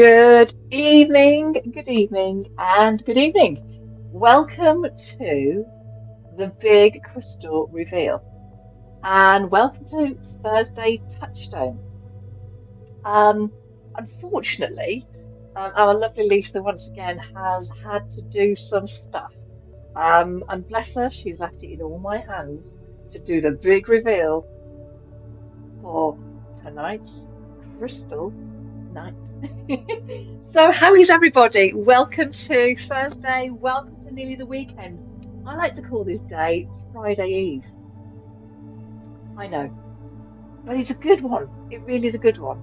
Good evening, good evening, and good evening. Welcome to the Big Crystal Reveal, and welcome to Thursday Touchstone. Um, Unfortunately, our lovely Lisa once again has had to do some stuff. And bless her, she's left it in all my hands to do the big reveal for tonight's crystal night. So, how is everybody? Welcome to Thursday. Welcome to nearly the weekend. I like to call this day Friday Eve. I know, but it's a good one. It really is a good one.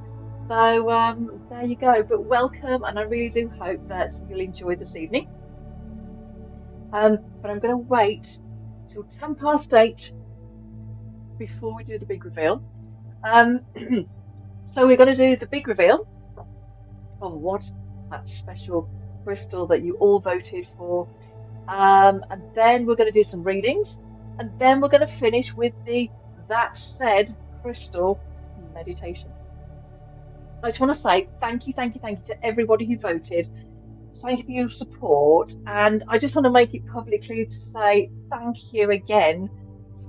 So, there you go. But welcome, and I really do hope that you'll enjoy this evening. But I'm going to wait till 8:10 before we do the big reveal. Um, so we're going to do the big reveal of what that special crystal that you all voted for. And then we're going to do some readings, and then we're going to finish with the That Said Crystal meditation. I just want to say thank you, thank you, thank you to everybody who voted. Thank you for your support, and I just want to make it publicly to say thank you again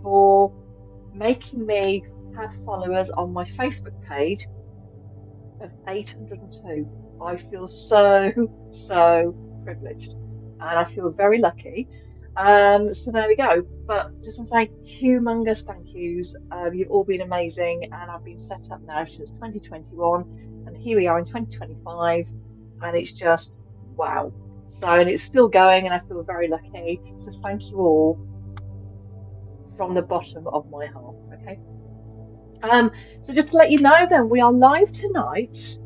for making me have followers on my Facebook page of 802. I feel so privileged, and I feel very lucky. So there we go. But just want to say humongous thank yous. You've all been amazing, and I've been set up now since 2021, and here we are in 2025, and it's just wow. So, and it's still going, and I feel very lucky. So thank you all from the bottom of my heart. Okay. So just to let you know, then we are live tonight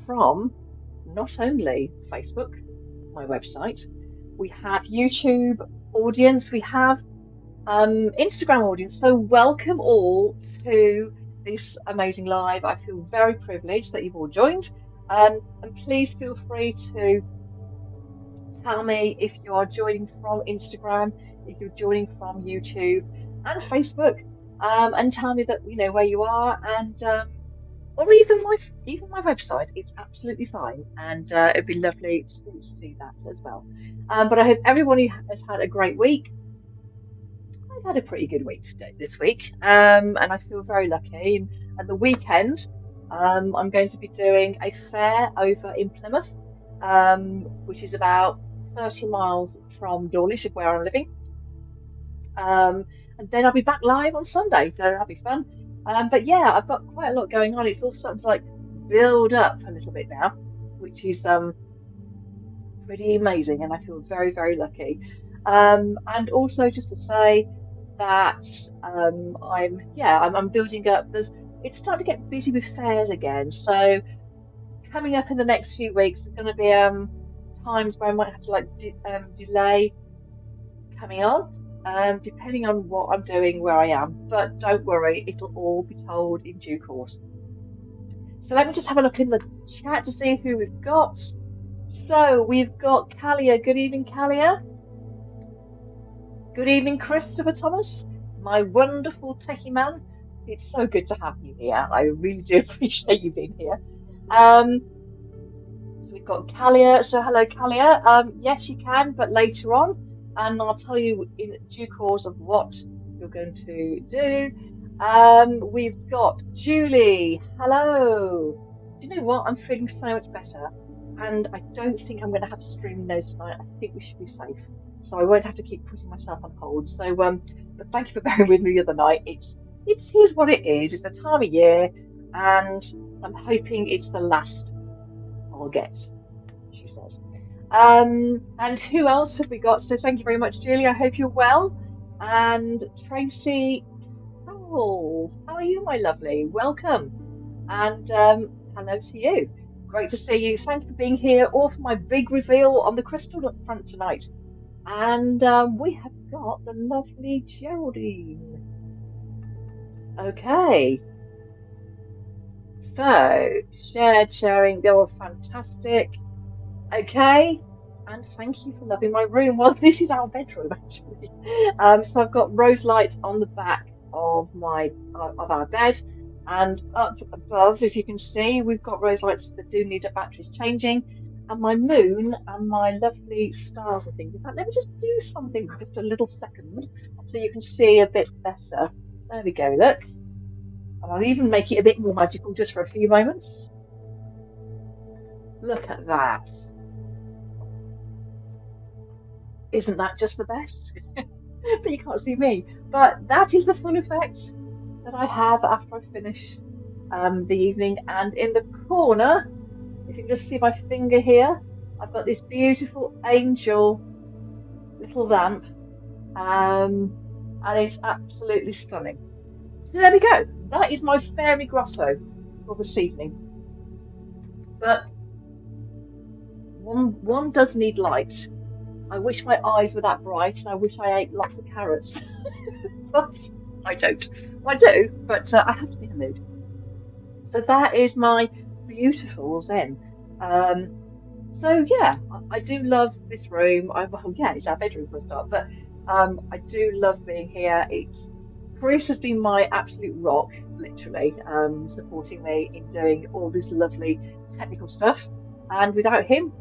from not only Facebook, my website, we have YouTube audience, we have Instagram audience. So welcome all to this amazing live. I feel very privileged that you've all joined. And please feel free to tell me if you are joining from Instagram, if you're joining from YouTube and Facebook, and tell me that you know where you are, and or even my website. It's absolutely fine, and it'd be lovely to see that as well. But I hope everybody has had a great week. I've had a pretty good week today, this week, and I feel very lucky. And the weekend, I'm going to be doing a fair over in Plymouth, which is about 30 miles from Dawlish, of where I'm living. And then I'll be back live on Sunday, so that'll be fun. But yeah, I've got quite a lot going on. It's all starting to like build up a little bit now, which is pretty amazing, and I feel very lucky. And also just to say that I'm building up. It's starting to get busy with fairs again. So coming up in the next few weeks, there's going to be times where I might have to like delay coming on, depending on what I'm doing, where I am. But don't worry, it'll all be told in due course. So let me just have a look in the chat to see who we've got. So we've got Kalia. Good evening, Kalia. Good evening, Christopher Thomas, my wonderful techie man. It's so good to have you here. I really do appreciate you being here. We've got Kalia. So hello, Kalia. Yes, you can, but later on, and I'll tell you in due course of what you're going to do. We've got Julie. Hello. Do you know what? I'm feeling so much better, and I don't think I'm going to have to stream those tonight. I think we should be safe, so I won't have to keep putting myself on hold. So, but thank you for bearing with me the other night. It's here's what it is. It's the time of year, and I'm hoping it's the last I'll get, she says. And who else have we got? So thank you very much, Julie. I hope you're well. And Tracy, oh, how are you, my lovely? Welcome. And hello to you. Great to see you. Thank you for being here, all for my big reveal on the crystal up front tonight. And we have got the lovely Geraldine. Okay. So, sharing, they were fantastic. Okay, and thank you for loving my room. Well, this is our bedroom actually. So I've got rose lights on the back of our bed, And up above, if you can see, we've got rose lights that do need a batteries changing, and my moon and my lovely stars and things. In fact, let me just do something for just a little second so you can see a bit better. There we go, look. And I'll even make it a bit more magical just for a few moments. Look at that. Isn't that just the best? But you can't see me. But that is the full effect that I have after I finish the evening. And in the corner, if you can just see my finger here, I've got this beautiful angel little lamp, and it's absolutely stunning. So there we go. That is my fairy grotto for this evening. But one does need light. I wish my eyes were that bright, and I wish I ate lots of carrots. But I don't. I do, but I have to be in the mood. So that is my beautiful Zen. Um, so yeah, I do love this room. Well, yeah, it's our bedroom for a start, but I do love being here. Chris has been my absolute rock, literally, supporting me in doing all this lovely technical stuff. And without him,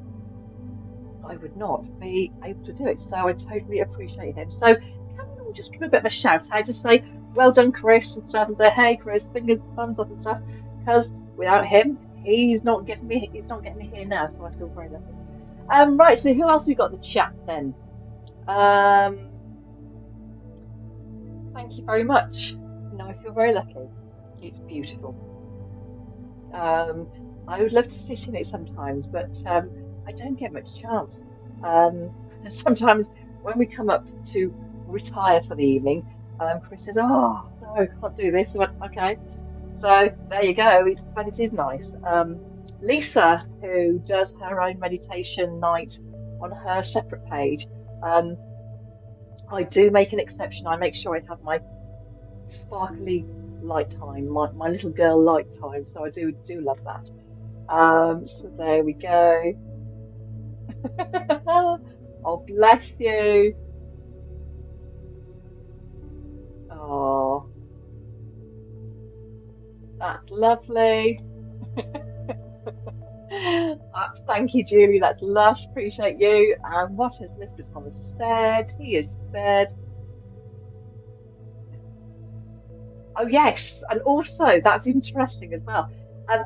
I would not be able to do it. So I totally appreciate him. So can we all just give a bit of a shout out, just say well done, Chris, and stuff, and say hey, Chris, fingers, thumbs up and stuff, because without him, he's not getting me here now. So I feel very lucky. Right. So who else we got in the chat then? Thank you very much. No, I feel very lucky. It's beautiful. I would love to sit in it sometimes, but I don't get much chance. Sometimes when we come up to retire for the evening, Chris says, "Oh no, I can't do this." I went, okay, so there you go. But it is nice. Lisa, who does her own meditation night on her separate page, I do make an exception. I make sure I have my sparkly light time, my little girl light time. So I do love that. So there we go. Oh, bless you. Oh, that's lovely. Thank you, Julie. That's lush. Appreciate you. And what has Mr. Thomas said? He has said, oh, yes. And also, that's interesting as well.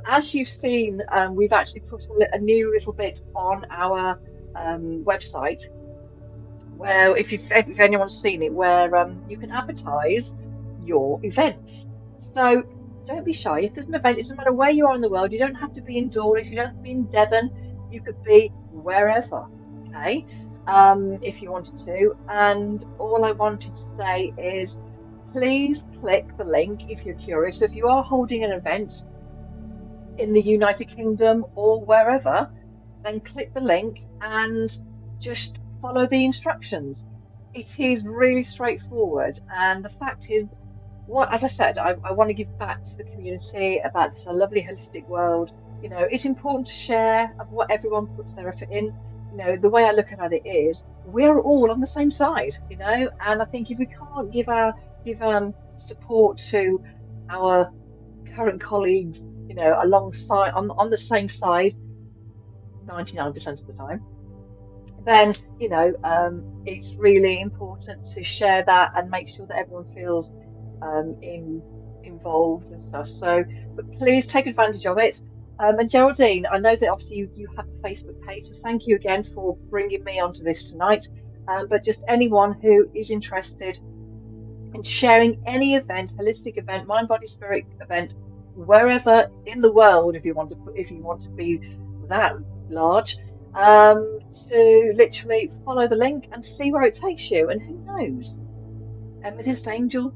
As you've seen, we've actually put a new little bit on our website where, if anyone's seen it, where you can advertise your events. So don't be shy. If there's an event, it doesn't matter where you are in the world. You don't have to be in Dawlish. You don't have to be in Devon. You could be wherever. Okay, if you wanted to. And all I wanted to say is, please click the link if you're curious. So if you are holding an event in the United Kingdom or wherever, then click the link and just follow the instructions. It is really straightforward. And the fact is, as I said, I want to give back to the community about a lovely holistic world. You know, it's important to share of what everyone puts their effort in. You know, the way I look at it is we're all on the same side, you know, and I think if we can't give support to our current colleagues, you know, alongside on the same side 99% of the time, then you know it's really important to share that and make sure that everyone feels involved and stuff. So, but please take advantage of it. And Geraldine, I know that obviously you have a Facebook page, so thank you again for bringing me onto this tonight. But just anyone who is interested in sharing any event, holistic event, mind, body, spirit event, wherever in the world, if you want to be that large, to literally follow the link and see where it takes you. And who knows? And with this angel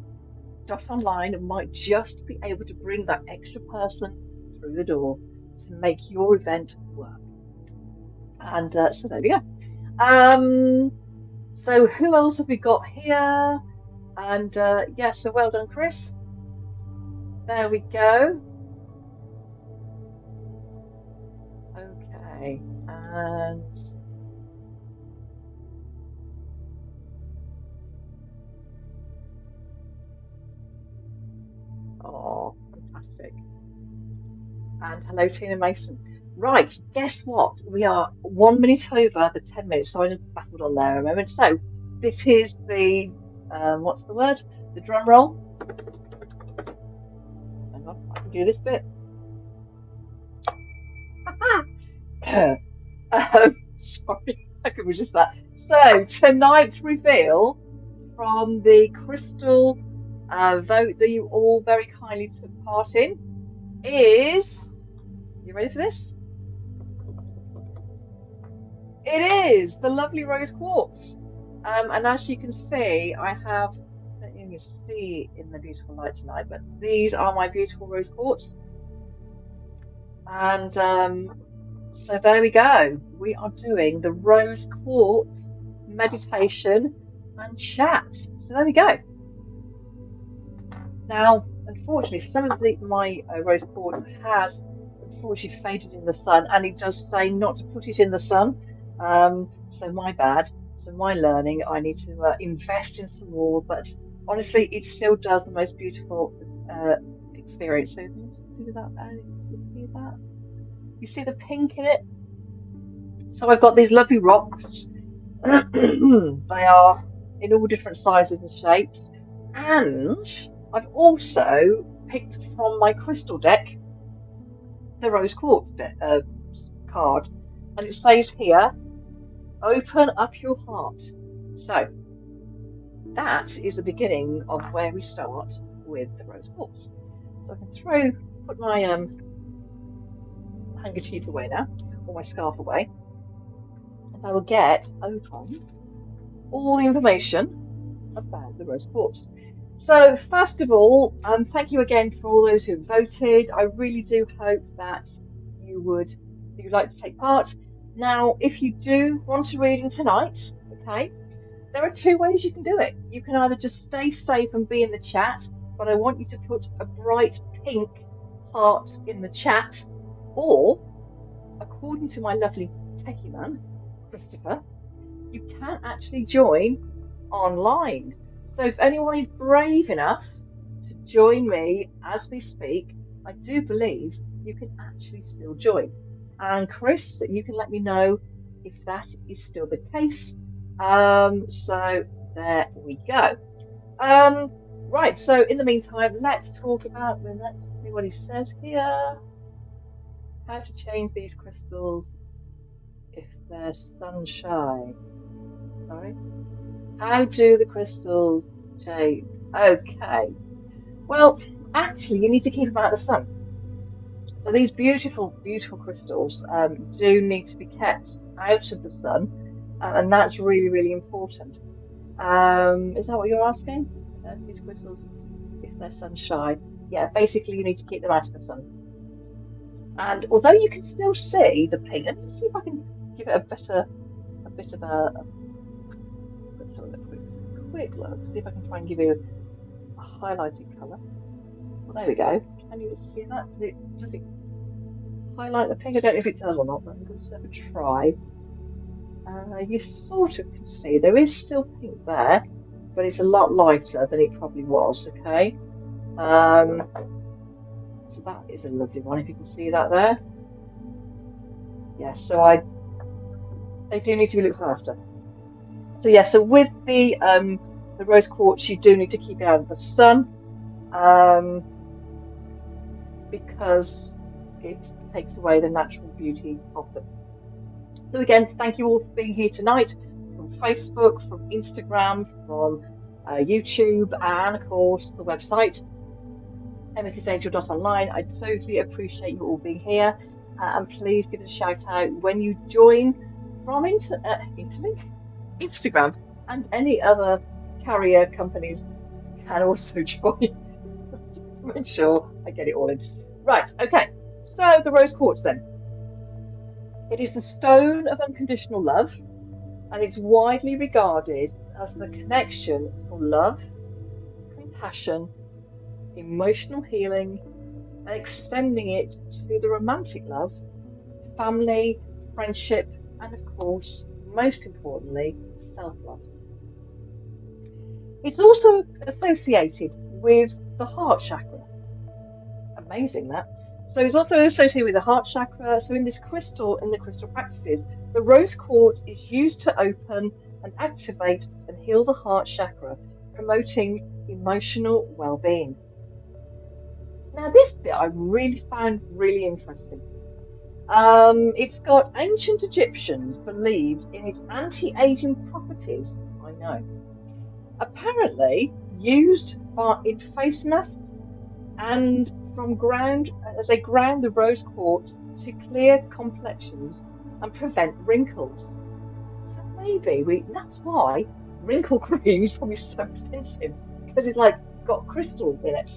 dot online, it might just be able to bring that extra person through the door to make your event work. And so there we go. So who else have we got here? And yeah, so well done, Chris. There we go. Okay, and oh, fantastic. And hello, Tina Mason. Right, guess what? We are 1 minute over the 10 minutes, so I just battled on there a moment. So, this is the, what's the word? The drum roll. Hang on, I can do this bit. Sorry, I could resist that. So, tonight's reveal from the crystal vote that you all very kindly took part in is. You ready for this? It is the lovely rose quartz. And as you can see, I have, I don't even see in the beautiful light tonight, but these are my beautiful rose quartz. And so there we go. We are doing the rose quartz meditation and chat. So there we go. Now, unfortunately, some of my rose quartz has unfortunately faded in the sun, and it does say not to put it in the sun. So my bad. So my learning, I need to invest in some more. But honestly, it still does the most beautiful experience. So let's do that. You see that? You see the pink in it? So I've got these lovely rocks. They are in all different sizes and shapes, and I've also picked from my crystal deck the rose quartz card, and it says here, open up your heart. So that is the beginning of where we start with the rose quartz. So I can put my handkerchief away now, or my scarf away, and I will get open all the information about the rose quartz. So first of all, thank you again for all those who voted. I really do hope that you'd like to take part. Now, if you do want a reading tonight, okay, there are two ways you can do it. You can either just stay safe and be in the chat, but I want you to put a bright pink heart in the chat, or according to my lovely techie man, Christopher, you can actually join online. So if anyone is brave enough to join me as we speak, I do believe you can actually still join. And Chris, you can let me know if that is still the case. So there we go. Right, so in the meantime, let's talk about, let's see what he says here. How to change these crystals if they're sun shy. Sorry. How do the crystals change? Okay. Well, actually, you need to keep them out of the sun. So these beautiful, beautiful crystals do need to be kept out of the sun, and that's really, really important. Is that what you're asking? These crystals, if they're sun shy? Yeah, basically you need to keep them out of the sun. And although you can still see the pink, let's just see if I can give it a bit of a. Let's have a quick look. See if I can try and give you a highlighted colour. Well, there we go. Can you see that? Does it highlight the pink? I don't know if it does or not, but let's have a try. You sort of can see there is still pink there, but it's a lot lighter than it probably was. Okay. So that is a lovely one. If you can see that there. Yes. So they do need to be looked after. So yeah, so with the rose quartz, you do need to keep it out of the sun, because it takes away the natural beauty of them. So again, thank you all for being here tonight, from Facebook, from Instagram, from YouTube, and of course the website, amethystangel.online. I totally appreciate you all being here, and please give us a shout out when you join from Instagram, and any other carrier companies can also join, just to make sure I get it all in. Right, okay, so the rose quartz then. It is the stone of unconditional love, and it's widely regarded as the connection for love, compassion, emotional healing, and extending it to the romantic love, family, friendship, and of course, most importantly, self-love. It's also associated with the heart chakra. Amazing that. So it's also associated with the heart chakra. So in this crystal, in the crystal practices, the rose quartz is used to open and activate and heal the heart chakra, promoting emotional well-being. Now, this bit I really found really interesting. It's got ancient Egyptians believed in its anti-aging properties. I know. Apparently used in face masks and from ground as they ground the rose quartz to clear complexions and prevent wrinkles. So maybe that's why wrinkle cream is probably so expensive because it's like got crystal in it.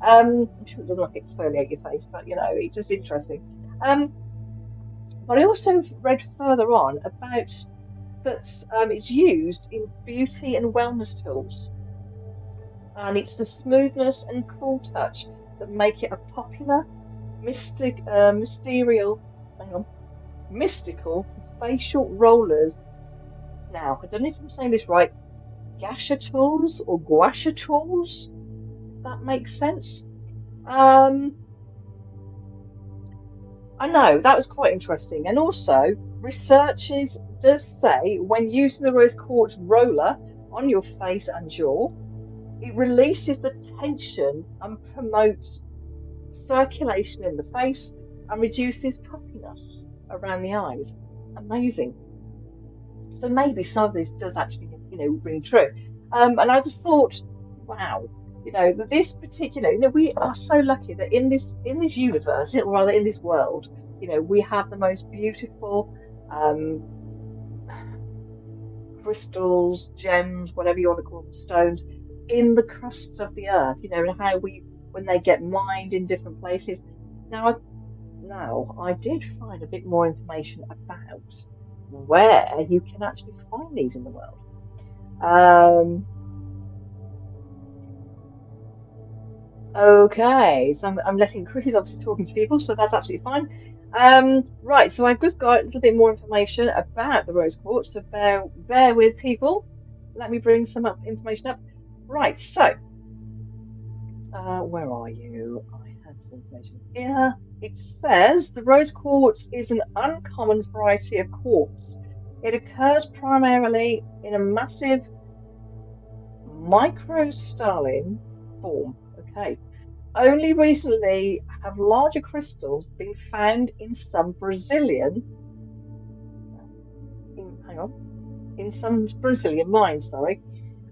I'm sure it doesn't like exfoliate your face, but you know, it's just interesting. Um, but I also read further on about that it's used in beauty and wellness tools, and it's the smoothness and cool touch that make it a popular, mysterial, hang on, mystical facial rollers. Now, I don't know if I'm saying this right, Gasha tools or Guasha tools. If that makes sense. Um, I know that was quite interesting, and also researchers does say when using the rose quartz roller on your face and jaw, it releases the tension and promotes circulation in the face and reduces puffiness around the eyes. Amazing. So maybe some of this does actually, ring true. And I just thought, wow, that this particular, we are so lucky that in this universe, or rather in this world, we have the most beautiful um, crystals, gems, whatever you want to call them, stones, in the crust of the earth, and how when they get mined in different places. Now I did find a bit more information about where you can actually find these in the world. Um, okay, so I'm letting Chris is obviously talking to people, so that's absolutely fine. Right, so I've just got a little bit more information about the rose quartz, so bear with people. Let me bring some information up. Right, so where are you? I have some information here. It says the rose quartz is an uncommon variety of quartz. It occurs primarily in a massive microcrystalline form. Okay. Only recently have larger crystals been found in some Brazilian mines, sorry.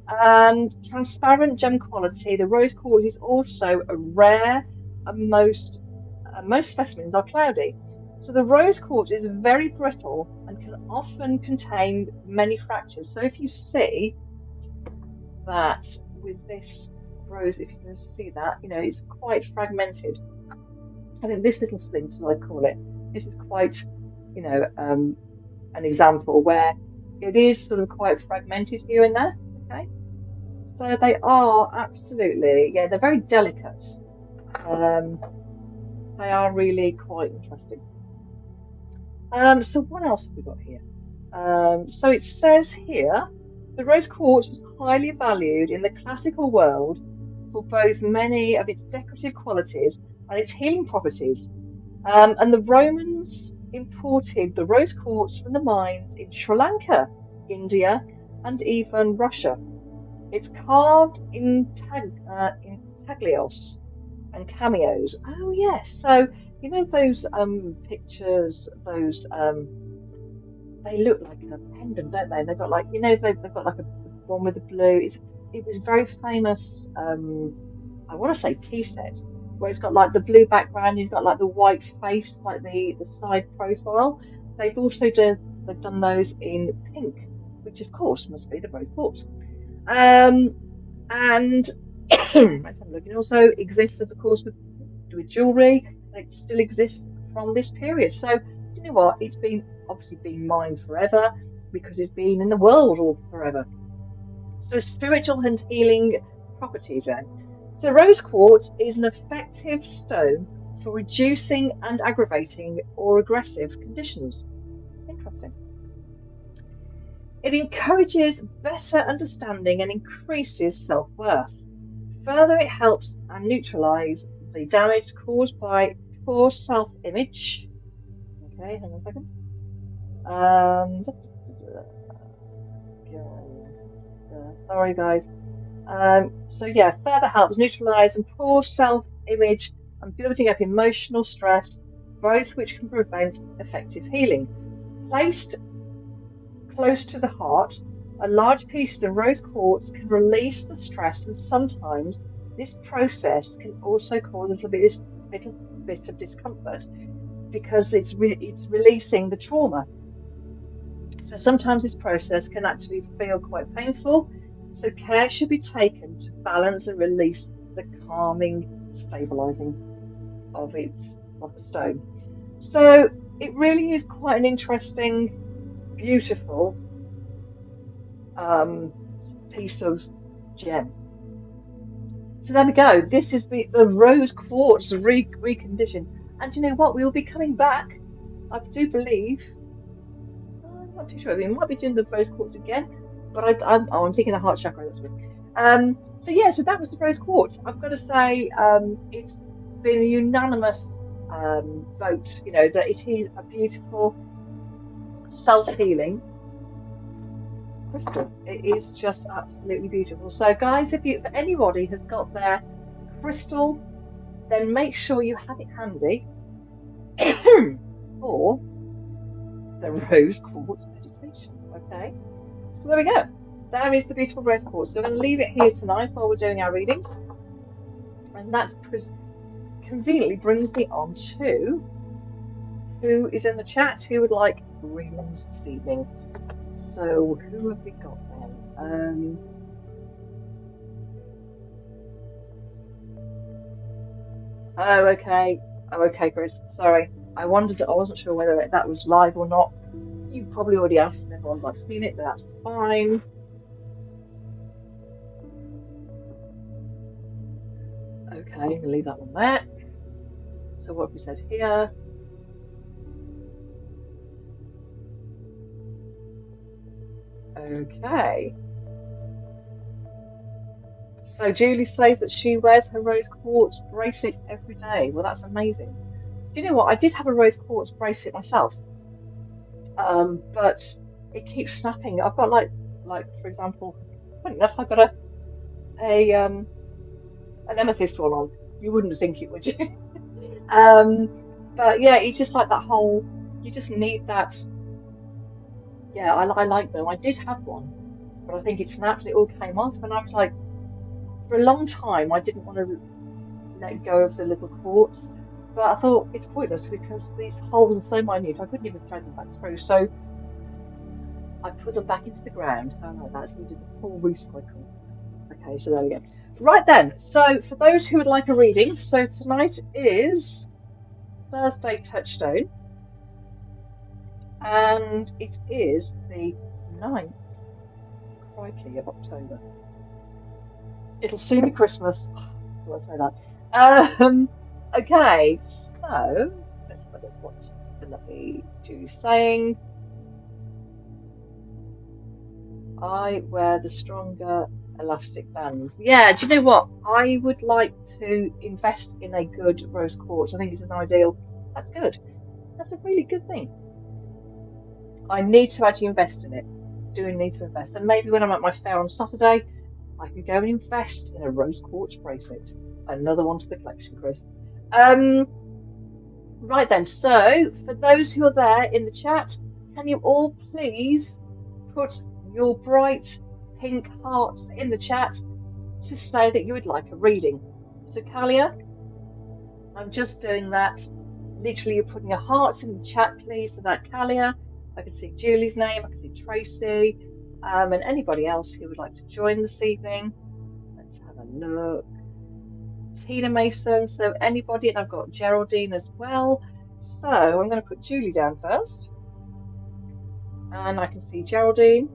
And transparent gem quality, the rose quartz is also a rare, and most specimens are cloudy. So the rose quartz is very brittle and can often contain many fractures. So if you see that with this rose, if you can see that, it's quite fragmented. I think this little flint, as I call it, this is quite, an example where it is sort of quite fragmented here and there. Okay, so they are absolutely, yeah, they're very delicate. They are really quite interesting. So what else have we got here? So it says here, the rose quartz was highly valued in the classical world for both many of its decorative qualities and its healing properties. And the Romans imported the rose quartz from the mines in Sri Lanka, India, and even Russia. It's carved in taglios and cameos. Oh yes, so those pictures, those they look like a pendant, don't they? They've got like they've got like a one with a blue. It was very famous. I want to say tea set where it's got like the blue background, you've got like the white face, like the side profile. They've also done those in pink, which of course must be the rose quartz. And let's have a look. It also exists, of course, with jewellery. It still exists from this period. So you know what? It's obviously been mined forever because it's been in the world all forever. So spiritual and healing properties then. So rose quartz is an effective stone for reducing and aggravating or aggressive conditions. Interesting. It encourages better understanding and increases self-worth. Further, it helps and neutralize the damage caused by poor self-image. Okay, hang on a second. Um, sorry, guys. So yeah, further helps neutralize and poor self-image and building up emotional stress, both which can prevent effective healing. Placed close to the heart, a large piece of rose quartz can release the stress, and sometimes this process can also cause a little bit of discomfort because it's releasing the trauma. So sometimes this process can actually feel quite painful. So care should be taken to balance and release the calming, stabilizing of the stone. So it really is quite an interesting, beautiful piece of gem. So there we go. This is the rose quartz reconditioned. And you know what? We will be coming back, I do believe. I'm not too sure. We might be doing the rose quartz again, but I'm thinking the heart chakra this week. So yeah, so that was the rose quartz. I've got to say, it's been a unanimous vote. You know that it is a beautiful self-healing crystal. It is just absolutely beautiful. So guys, if anybody has got their crystal, then make sure you have it handy for the rose quartz meditation. Okay, so there we go. There is the beautiful rose quartz. So I'm going to leave it here tonight while we're doing our readings, and that conveniently brings me on to who is in the chat who would like readings this evening. So who have we got then? Oh, okay. Oh, okay, Chris. Sorry. I wasn't sure whether that was live or not. You probably already asked and everyone's like seen it, but that's fine. Okay, I'm gonna leave that one there. So what have we said here? Okay. So Julie says that she wears her rose quartz bracelet every day. Well, that's amazing. Do you know what? I did have a rose quartz bracelet myself, but it keeps snapping. I've got like for example, funny enough, I've got an amethyst one on. You wouldn't think it, would you? But yeah, it's just like that whole. You just need that. Yeah, I like them. I did have one, but I think it snapped and it all came off, and I was like, for a long time, I didn't want to let go of the little quartz, but I thought it's pointless because these holes are so minute, I couldn't even thread them back through. So I put them back into the ground. Oh, that's we did a full recycle. Okay, so there we go. Right then, so for those who would like a reading, so tonight is Thursday Touchstone, and it is the 9th, crikey, of October. It'll soon be Christmas. Let's say that. Okay, so let's have a look what the lovely Julie's saying. I wear the stronger elastic bands. Yeah, do you know what? I would like to invest in a good rose quartz. I think it's an ideal. That's good. That's a really good thing. I need to actually invest in it. Do need to invest. And maybe when I'm at my fair on Saturday, I can go and invest in a rose quartz bracelet. Another one to the collection, Chris. Right then, so for those who are there in the chat, can you all please put your bright pink hearts in the chat to say that you would like a reading? So Kalia, I'm just doing that. Literally, you're putting your hearts in the chat, please, so that Kalia. I can see Julie's name, I can see Tracy, and anybody else who would like to join this evening. Let's have a look. Tina Mason, so anybody, and I've got Geraldine as well. So I'm going to put Julie down first, and I can see Geraldine.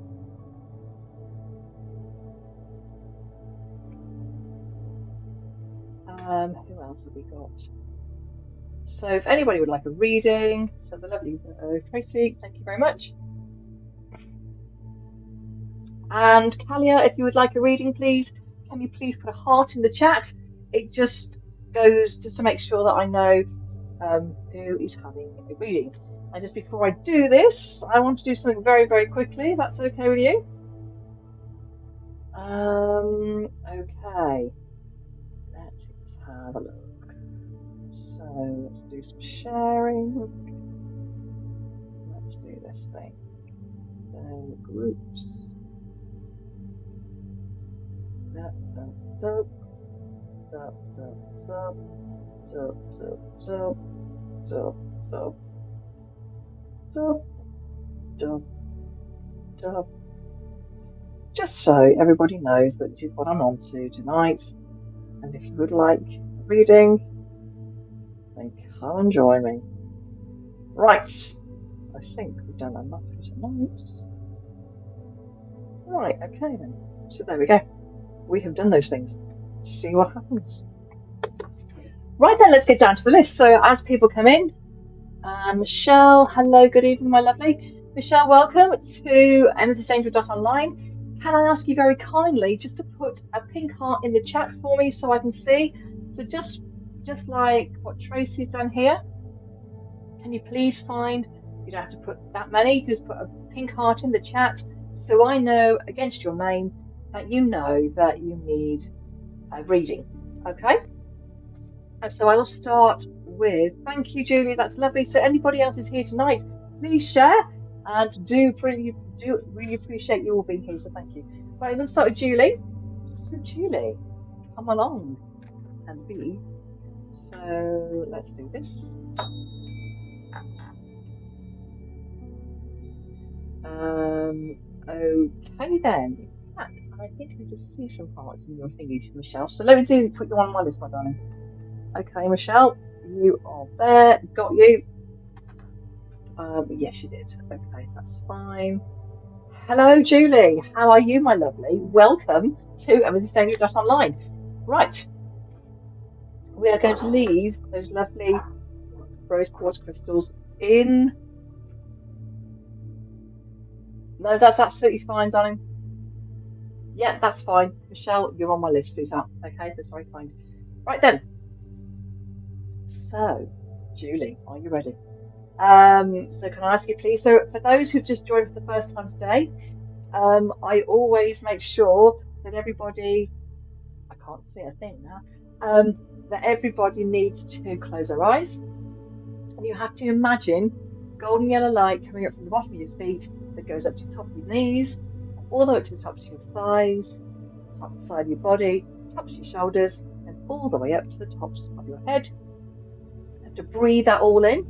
Who else have we got? So if anybody would like a reading, so the lovely Tracy, thank you very much. And Kalia, if you would like a reading, please, can you please put a heart in the chat? It just goes just to make sure that I know who is having a reading. And just before I do this, I want to do something very, very quickly, if that's okay with you. Okay. Let's have a look. So let's do some sharing. Let's do this thing. So groups. Just so everybody knows that this is what I'm on to tonight. And if you would like a reading, then come and join me. Right. I think we've done enough for tonight. Right, okay then. So there we go. We have done those things. See what happens. Right then, let's get down to the list. So as people come in, Michelle, hello, good evening, my lovely. Michelle, welcome to anythingdangerous.online. Can I ask you very kindly just to put a pink heart in the chat for me so I can see? So just like what Tracy's done here, can you please find, you don't have to put that many, just put a pink heart in the chat so I know against your name that you know that you need a reading, okay? And so I will start with, thank you, Julie, that's lovely. So anybody else is here tonight, please share, and do really appreciate you all being here, so thank you. Right, let's start with Julie. So Julie, come along and be. So let's do this. Okay then. In fact, I think I just see some hearts in your thingy to Michelle. So let me put you on my list, my darling. Okay, Michelle, you are there. Got you. Yes, you did. Okay, that's fine. Hello, Julie. How are you, my lovely? Welcome to everythingdangerous.online. Right. We are going to leave those lovely rose quartz crystals in. No, that's absolutely fine, darling. Yeah, that's fine. Michelle, you're on my list, sweetheart. Okay, that's very kind. Right then. So, Julie, are you ready? So can I ask you please, so for those who've just joined for the first time today, I always make sure that everybody, I can't see a thing now, that everybody needs to close their eyes. And you have to imagine golden yellow light coming up from the bottom of your feet that goes up to the top of your knees, all the way to the tops of your thighs, top side of your body, tops of your shoulders, and all the way up to the tops of your head. You have to breathe that all in.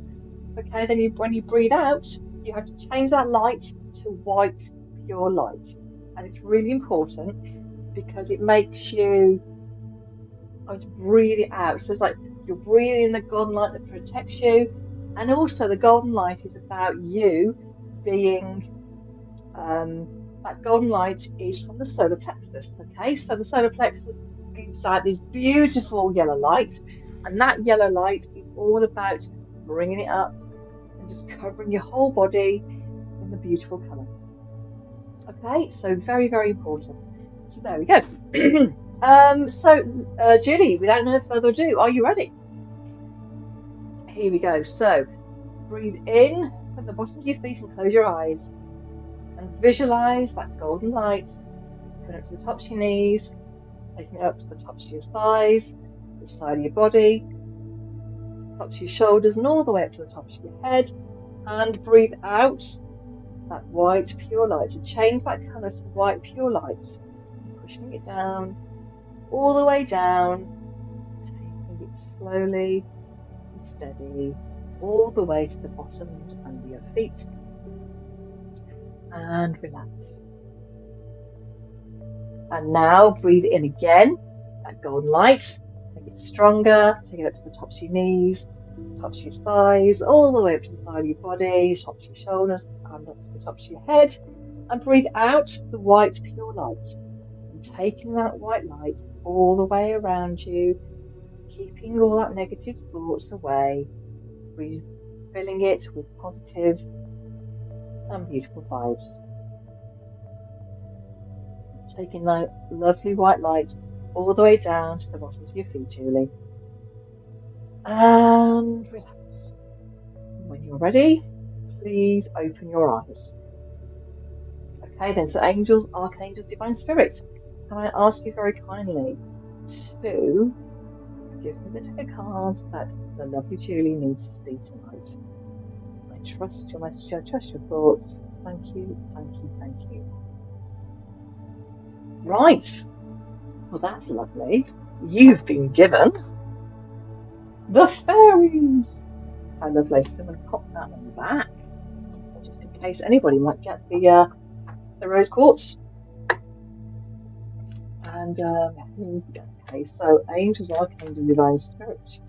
Okay, then when you breathe out, you have to change that light to white, pure light. And it's really important because it makes you breathe it out. So it's like you're breathing in the golden light that protects you. And also the golden light is about you being, that golden light is from the solar plexus. Okay, so the solar plexus gives out this beautiful yellow light. And that yellow light is all about bringing it up and just covering your whole body in the beautiful colour. Okay, so very, very important. So there we go. Julie, without no further ado, are you ready? Here we go. So breathe in from the bottom of your feet and close your eyes. And visualise that golden light going up to the tops of your knees, taking it up to the tops of your thighs, the side of your body, tops of your shoulders, and all the way up to the tops of your head. And breathe out that white pure light. So change that colour to white pure light, pushing it down, all the way down, taking it slowly and steady, all the way to the bottom and under your feet. And relax. And now breathe in again, that golden light. Make it stronger, take it up to the tops of your knees, tops of your thighs, all the way up to the side of your body, tops of your shoulders, and up to the tops of your head. And breathe out the white pure light. And taking that white light all the way around you, keeping all that negative thoughts away, refilling it with positive and beautiful vibes. Taking that lovely white light all the way down to the bottoms of your feet, Julie. And relax. you're ready, please open your eyes. Okay, then, so angels, archangels, divine spirits, can I ask you very kindly to give me the deck of cards that the lovely Julie needs to see tonight? I trust your message, I trust your thoughts. Thank you, thank you, thank you. Right, well, that's lovely. You've been given the fairies. How lovely. So I'm going to pop that on the back, just in case anybody might get the rose quartz. And okay, so angels, archangels, divine spirits.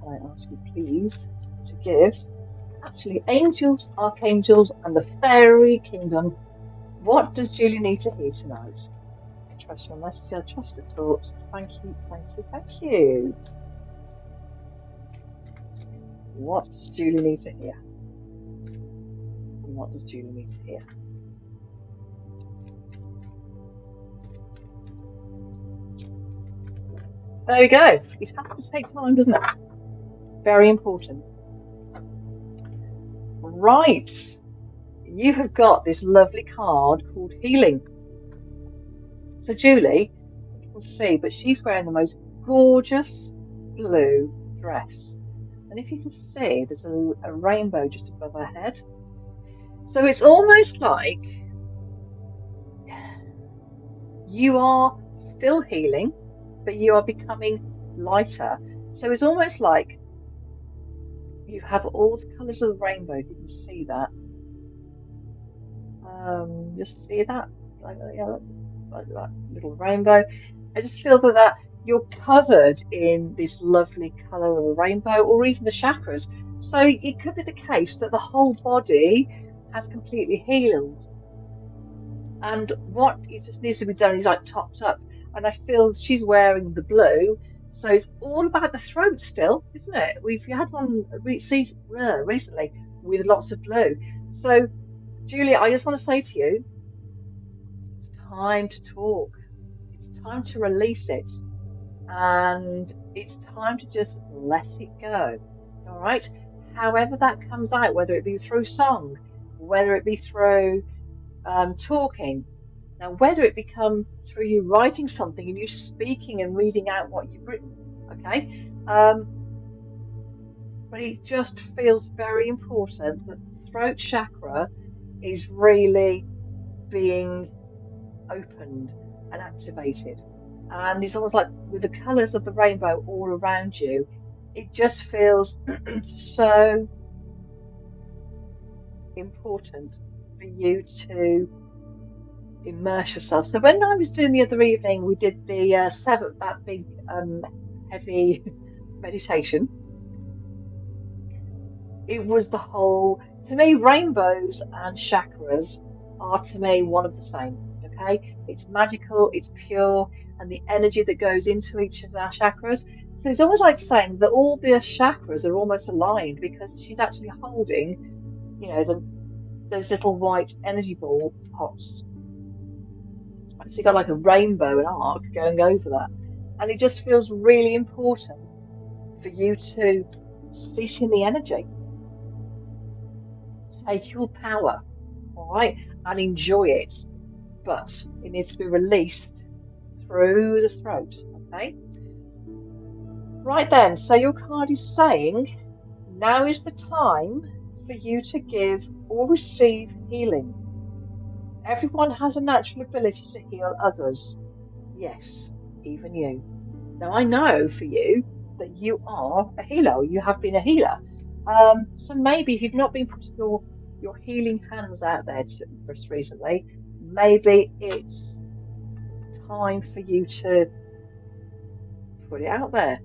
Can I ask you please to give actually angels, archangels, and the fairy kingdom? What does Julie need to hear tonight? I trust your message, I trust your thoughts. Thank you, thank you, thank you. What does Julie need to hear? What does Julie need to hear? There we go. It has to take time, doesn't it? Very important. Right. You have got this lovely card called Healing. So Julie, you can see, but she's wearing the most gorgeous blue dress. And if you can see, there's a rainbow just above her head. So it's almost like you are still healing, but you are becoming lighter. So it's almost like you have all the colours of the rainbow, if you can see that. Just see that? Like that little rainbow. I just feel that you're covered in this lovely colour of a rainbow, or even the chakras. So it could be the case that the whole body has completely healed. And what it just needs to be done is like topped up. And I feel she's wearing the blue, so it's all about the throat still, isn't it? We've had one recently with lots of blue. So, Julia, I just want to say to you, it's time to talk. It's time to release it. And it's time to just let it go. All right? However that comes out, whether it be through song, whether it be through talking. Now, whether it become through you writing something and you speaking and reading out what you've written, okay? But it just feels very important that the throat chakra is really being opened and activated. And it's almost like with the colours of the rainbow all around you, it just feels so important for you to immerse yourself. So when I was doing the other evening, we did the seventh, that big heavy meditation. It was the whole, to me, rainbows and chakras are to me one of the same. Okay, it's magical, it's pure, and the energy that goes into each of our chakras. So it's almost like saying that all the chakras are almost aligned, because she's actually holding, you know, those little white energy ball pots. So you've got like a rainbow, an arc going over that. And it just feels really important for you to sit in the energy. Take your power, all right, and enjoy it. But it needs to be released through the throat, okay? Right then, so your card is saying, now is the time for you to give or receive healing. Everyone has a natural ability to heal others. Yes, even you. Now, I know for you that you are a healer, or you have been a healer. So maybe if you've not been putting your healing hands out there just recently, maybe it's time for you to put it out there.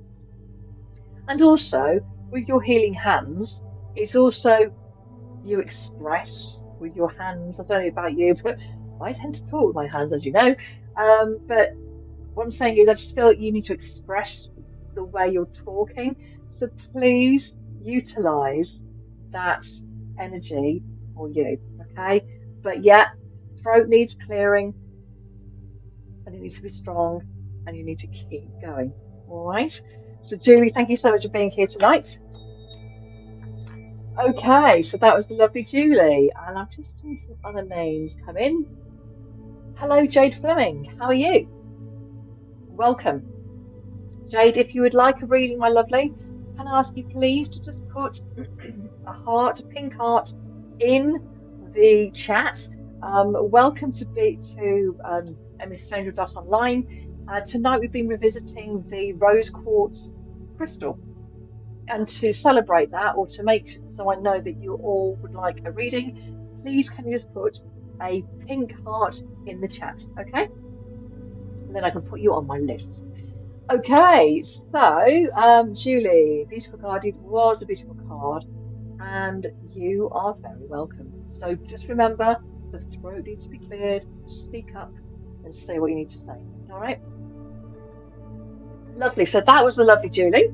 And also, with your healing hands, it's also you express with your hands. I don't know about you, but I tend to talk with my hands, as you know. But what I'm saying is, I just feel like you need to express the way you're talking. So please utilize that energy for you, okay? But yeah, throat needs clearing, and it needs to be strong, and you need to keep going. All right. So Julie, thank you so much for being here tonight. Okay, so that was the lovely Julie, and I've just seen some other names come in. Hello, Jade Fleming. How are you? Welcome. Jade, if you would like a reading, my lovely, can I ask you please to just put a heart, a pink heart, in the chat. Welcome to Online. Tonight we've been revisiting the rose quartz crystal, and to celebrate that, or to make so I know that you all would like a reading, please can you just put a pink heart in the chat, okay? And then I can put you on my list. Okay, so Julie, Beautiful Guardian was a beautiful card, and you are very welcome. So just remember, the throat needs to be cleared, speak up, and say what you need to say. All right? Lovely. So that was the lovely Julie.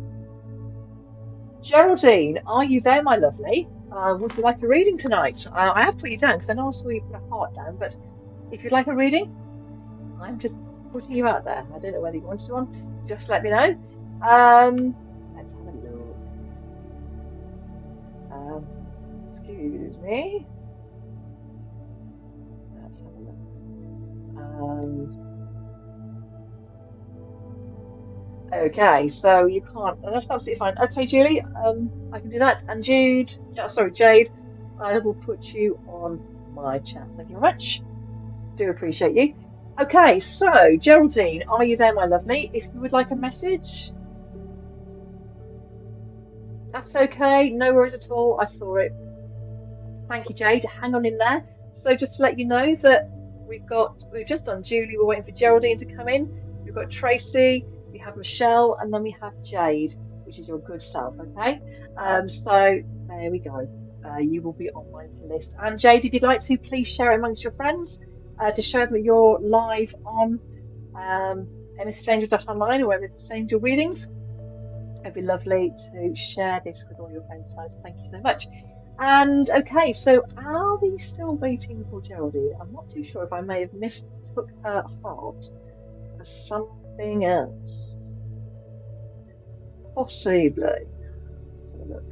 Geraldine, are you there, my lovely? Would you like a reading tonight? I have put you down because I know I saw you put a heart down, but if you'd like a reading, I'm just putting you out there. I don't know whether you wanted one. Just let me know. Let's have a look. Excuse me. Let's have a look. Okay, so you can't. That's absolutely fine. Okay, Julie, I can do that. And Jude, sorry, Jade, I will put you on my chat. Thank you very much. Do appreciate you. Okay, so Geraldine, are you there, my lovely? If you would like a message, that's okay. No worries at all. I saw it. Thank you, Jade. Hang on in there. So just to let you know that we've just done Julie. We're waiting for Geraldine to come in. We've got Tracy. We have Michelle, and then we have Jade, which is your good self. Okay. So there we go. You will be on my list. And Jade, if you'd like to, please share it amongst your friends to show them that you're live on Online or Amethyst Angel readings. It'd be lovely to share this with all your friends, guys. Thank you so much. And okay, so are we still waiting for Geraldine? I'm not too sure if I may have mistook her heart for something else. Possibly. Let's have a look.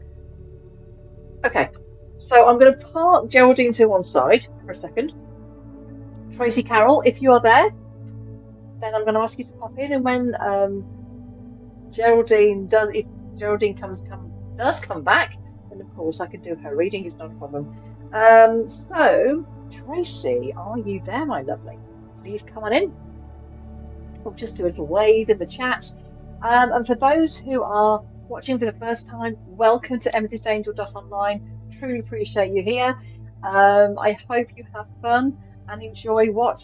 Okay, so I'm going to park Geraldine to one side for a second. Tracy Carroll, if you are there, then I'm going to ask you to pop in, and when Geraldine does, if Geraldine does come back, then of course I can do her reading. It's not a problem. So Tracy, are you there, my lovely? Please come on in. We'll just do a little wave in the chat. And for those who are watching for the first time, welcome to AmethystAngel.online. Truly appreciate you here. I hope you have fun and enjoy what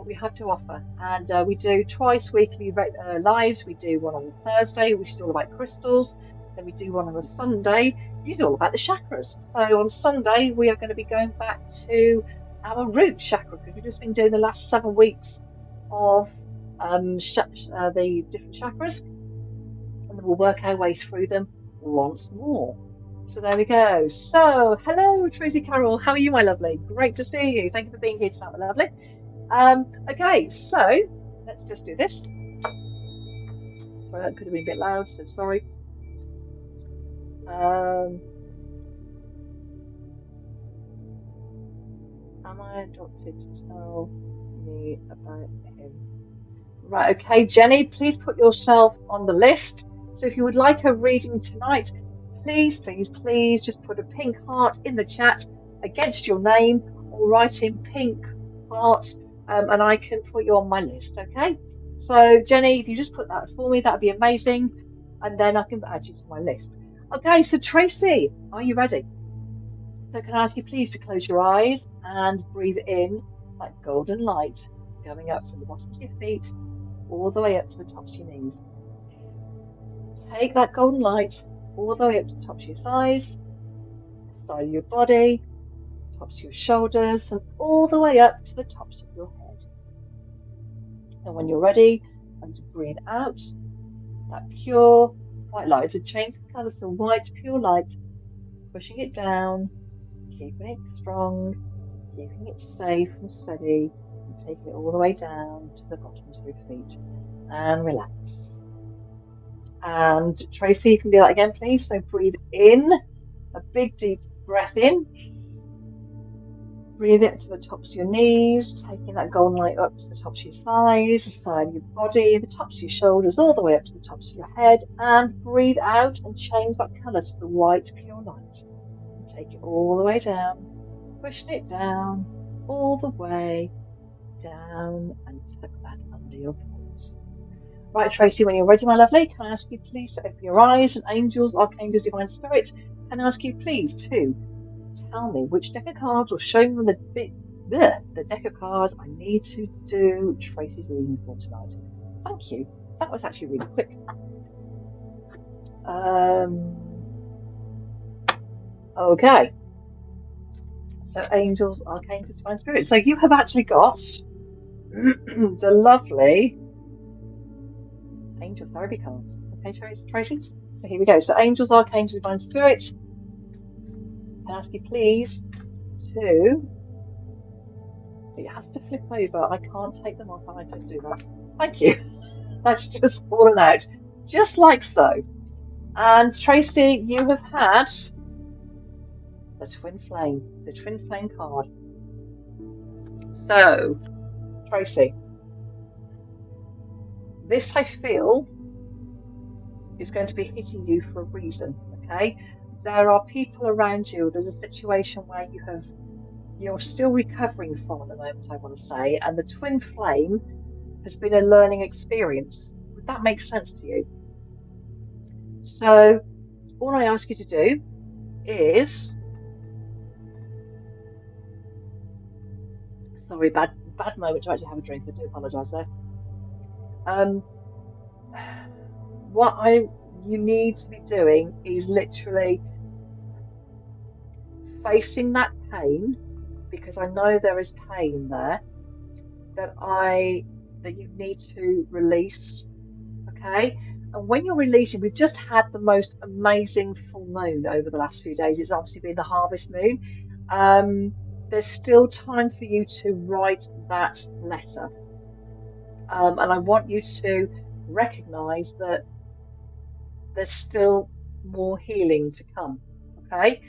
we have to offer. And we do twice weekly lives. We do one on Thursday, which is all about crystals. Then we do one on a Sunday, which is all about the chakras. So on Sunday, we are going to be going back to our root chakra, because we've just been doing the last 7 weeks of the different chakras, and then we'll work our way through them once more. So there we go. So hello, Tracy Carroll. How are you, my lovely? Great to see you. Thank you for being here tonight, my lovely. Okay, so let's just do this. Sorry, that could have been a bit loud, so sorry. Am I adopted to tell me about him? Right, okay, Jenny, please put yourself on the list. So if you would like a reading tonight, please just put a pink heart in the chat against your name, or write in pink heart, and I can put you on my list, okay? So Jenny, if you just put that for me, that'd be amazing, and then I can add you to my list. Okay, so Tracy, are you ready? So can I ask you please to close your eyes and breathe in that golden light going up from the bottom of your feet all the way up to the tops of your knees. Take that golden light all the way up to the tops of your thighs, side of your body, tops of your shoulders, and all the way up to the tops of your head. And when you're ready, and to breathe out that pure white light. So change the colour to white, pure light, pushing it down, keeping it strong, keeping it safe and steady, and taking it all the way down to the bottoms of your feet. And relax. And Tracy, you can do that again, please. So breathe in A big deep breath in. Breathe it to the tops of your knees, taking that golden light up to the tops of your thighs, the side of your body, the tops of your shoulders, all the way up to the tops of your head. And breathe out and change that colour to the white, pure light. And take it all the way down, pushing it down, all the way down, and tuck that under your foot. Right, Tracy, when you're ready, my lovely, can I ask you please to open your eyes, and angels, archangels, divine spirit, can I ask you please to tell me which deck of cards, or show me the deck of cards I need to do Tracy's reading for tonight. Thank you. That was actually really quick. Okay. So angels, archangels, divine spirits. So you have actually got the lovely angel therapy cards. Okay, Tracy? So here we go. So angels, archangels, divine spirits. Can I ask you please to... It has to flip over. I can't take them off and I don't do that. Thank you. That's just fallen out. Just like so. And Tracy, you have had the twin flame card. So, Tracy, this I feel is going to be hitting you for a reason, okay? There are people around you, there's a situation where you're still recovering from at the moment, I want to say, and the twin flame has been a learning experience. Would that make sense to you? So, all I ask you to do is... Sorry, bad moment to actually have a drink. I do apologise there. What you need to be doing is literally facing that pain, because I know there is pain there that you need to release. Okay, and when you're releasing, we've just had the most amazing full moon over the last few days. It's obviously been the harvest moon. There's still time for you to write that letter. And I want you to recognise that there's still more healing to come, okay?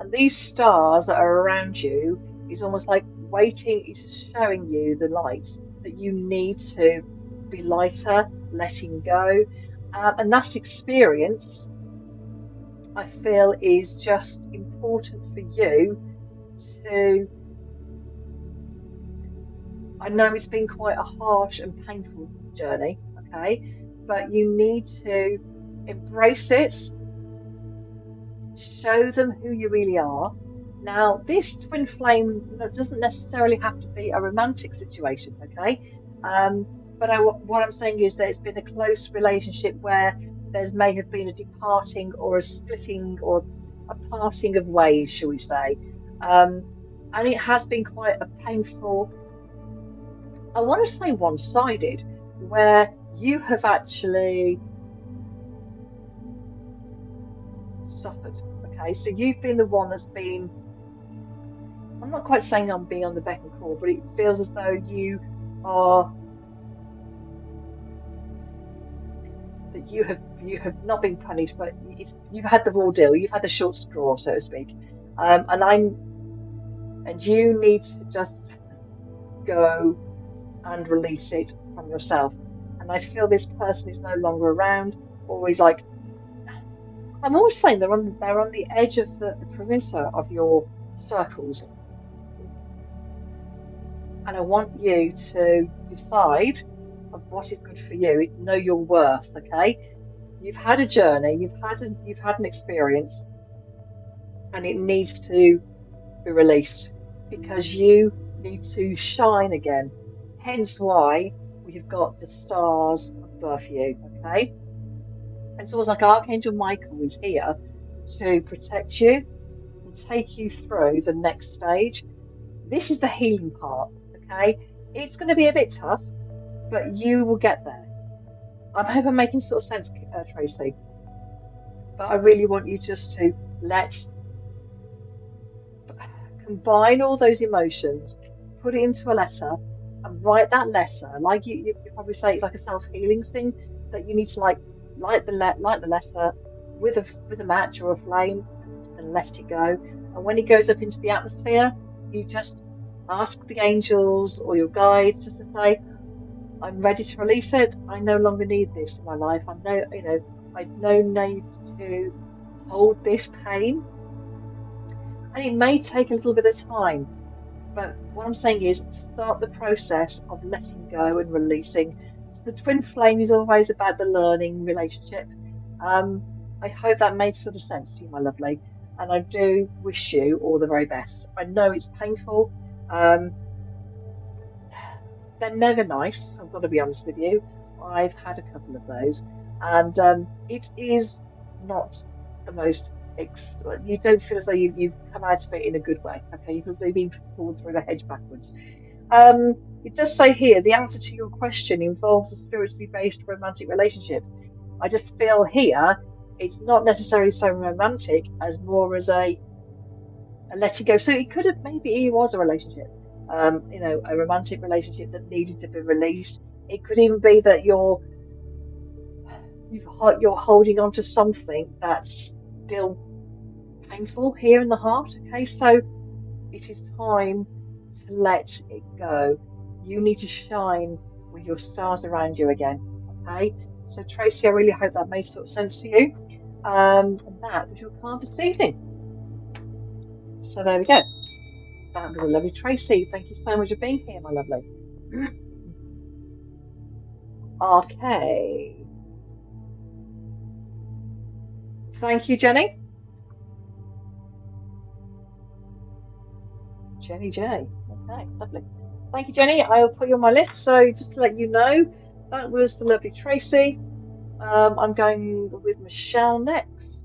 And these stars that are around you is almost like waiting, it's showing you the light that you need to be lighter, letting go. And that experience, I feel, is just important for you to... I know it's been quite a harsh and painful journey, okay? But you need to embrace it, show them who you really are. Now, this twin flame doesn't necessarily have to be a romantic situation, okay? But what I'm saying is that it's been a close relationship where there may have been a departing or a splitting or a parting of ways, shall we say. And it has been quite a painful, I want to say one-sided, where you have actually suffered, okay? So you've been the one that's been, I'm not quite saying I'm being on the beck and call, but it feels as though you are, that you have not been punished, but you've had the raw deal, you've had the short straw, so to speak. And you need to just go and release it from yourself. And I feel this person is no longer around, always like, I'm always saying they're on the edge of the perimeter of your circles. And I want you to decide of what is good for you, know your worth, okay? You've had a journey, you've had an experience, and it needs to be released because you need to shine again. Hence why we've got the stars above you, okay? And it's almost like Archangel Michael is here to protect you and take you through the next stage. This is the healing part, okay? It's going to be a bit tough, but you will get there. I hope I'm making sort of sense, Tracy. But I really want you just to combine all those emotions, put it into a letter, and write that letter. Like you probably say, it's like a self-healing thing that you need to light the letter with a match or a flame, and let it go. And when it goes up into the atmosphere, you just ask the angels or your guides just to say, I'm ready to release it. I no longer need this in my life. I've no need to hold this pain. And it may take a little bit of time, but what I'm saying is start the process of letting go and releasing. So the twin flame is always about the learning relationship. I hope that made sort of sense to you, my lovely. And I do wish you all the very best. I know it's painful. They're never nice, I've got to be honest with you. I've had a couple of those, and it is not the most. You don't feel as though you've come out of it in a good way. Okay, you feel as though you've been pulled through the hedge backwards. It does say here the answer to your question involves a spiritually based romantic relationship. I just feel here it's not necessarily so romantic as more as a letting go. So it could have maybe it was a relationship, a romantic relationship that needed to be released. It could even be that you're holding on to something that's still painful here in the heart. Okay, so it is time to let it go. You need to shine with your stars around you again. Okay, so Tracy, I really hope that made sort of sense to you. And that was your card this evening. So there we go. That was a lovely Tracy. Thank you so much for being here, my lovely. Okay. Thank you, Jenny. Jenny J. Okay, lovely. Thank you, Jenny. I'll put you on my list. So just to let you know, that was the lovely Tracy. I'm going with Michelle next.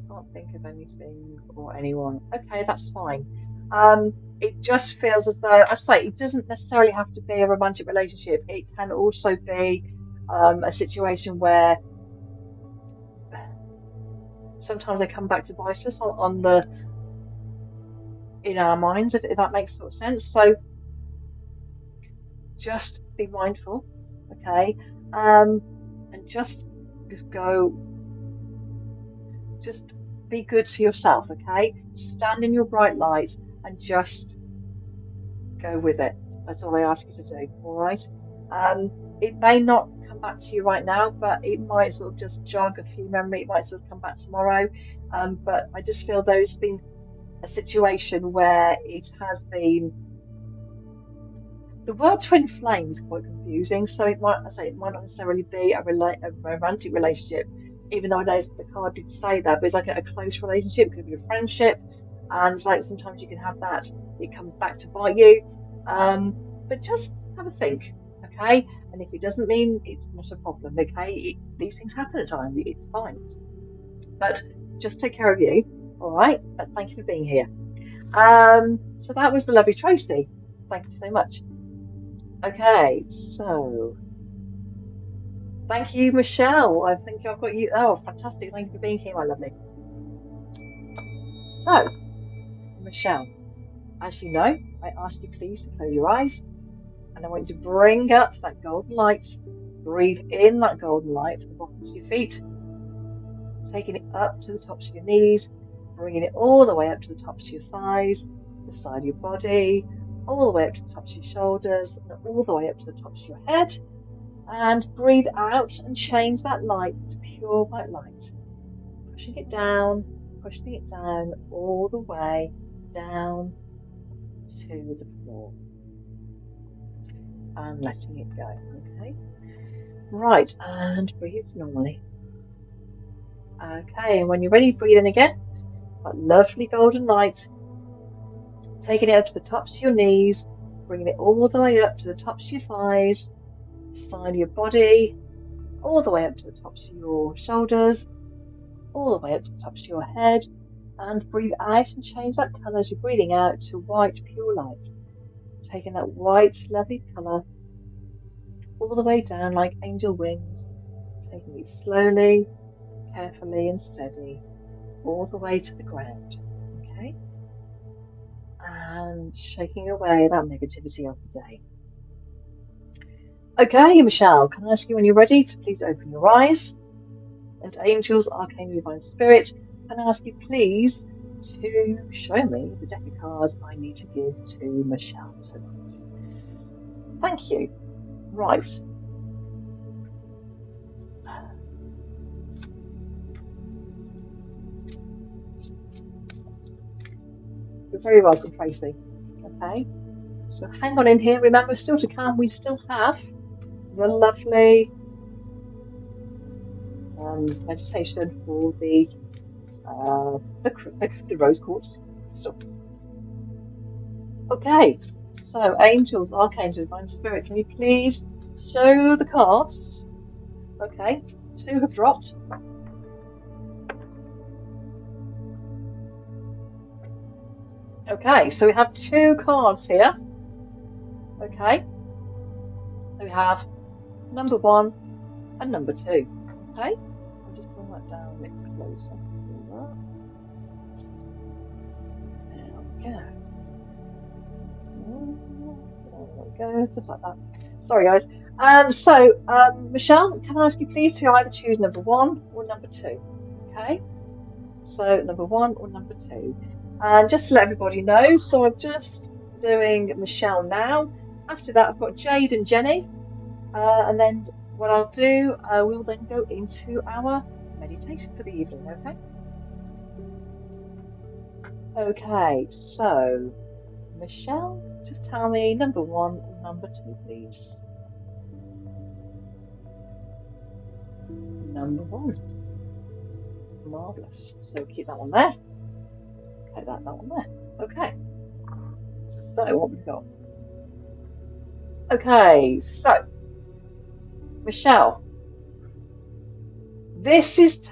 Can't think of anything or anyone. Okay, that's fine. It just feels as though, I say, it doesn't necessarily have to be a romantic relationship. It can also be a situation where sometimes they come back to bite us in our minds, if that makes sort of sense. So just be mindful, okay, and just be good to yourself, okay? Stand in your bright light and just go with it. That's all I ask you to do, all right? It may not come back to you right now, but it might sort of just jog a few memories. It might sort of come back tomorrow. But I just feel there's been a situation where it has been. The word twin flame is quite confusing, so it might not necessarily be a romantic relationship, even though I know the card did say that, but it's like a close relationship, it could be a friendship, and it's like sometimes you can have that, it comes back to bite you. But just have a think, okay? And if it doesn't mean it's not a problem, okay? These things happen at times, it's fine. But just take care of you, all right? But thank you for being here. So that was the lovely Tracy. Thank you so much. Okay, so thank you, Michelle. I think I've got you. Oh, fantastic. Thank you for being here, my lovely. So, Michelle, as you know, I ask you please to close your eyes, and I want you to bring up that golden light. Breathe in that golden light from the bottoms of your feet, taking it up to the tops of your knees, bringing it all the way up to the tops of your thighs, the side of your body, all the way up to the tops of your shoulders, and all the way up to the tops of your head. And breathe out and change that light to pure white light. Pushing it down all the way down to the floor. And letting it go, okay? Right, and breathe normally. Okay, and when you're ready, breathe in again. That lovely golden light. Taking it up to the tops of your knees, bringing it all the way up to the tops of your thighs, side of your body, all the way up to the tops of your shoulders, all the way up to the tops of your head, and breathe out and change that colour as you're breathing out to white, pure light. Taking that white, lovely colour all the way down like angel wings, taking it slowly, carefully and steady, all the way to the ground, okay? And shaking away that negativity of the day. Okay, Michelle, can I ask you when you're ready to please open your eyes? And angels, arcane divine spirit, can I ask you please to show me the deck of cards I need to give to Michelle tonight? Thank you. Right. You're very welcome, Tracy. Okay. So hang on in here. Remember, still to come, we still have the lovely meditation for the rose quartz. Okay, so angels, archangels, divine spirit, can you please show the cards? Okay, 2 have dropped. Okay, so we have 2 cards here. Okay, so we have number 1 and number 2. Okay, I'll just bring that down a bit closer. There we go, just like that. Sorry, guys. Michelle, can I ask you please to either choose number 1 or number 2? Okay, so number 1 or number 2. And just to let everybody know, so I'm just doing Michelle now. After that, I've got Jade and Jenny. And then what I'll do, we'll then go into our meditation for the evening, okay? Okay, so Michelle, just tell me number 1 or number 2, please. Number 1. Marvellous. So keep that one there. Take that one there. Okay. So what we've got. Okay, so Michelle, this is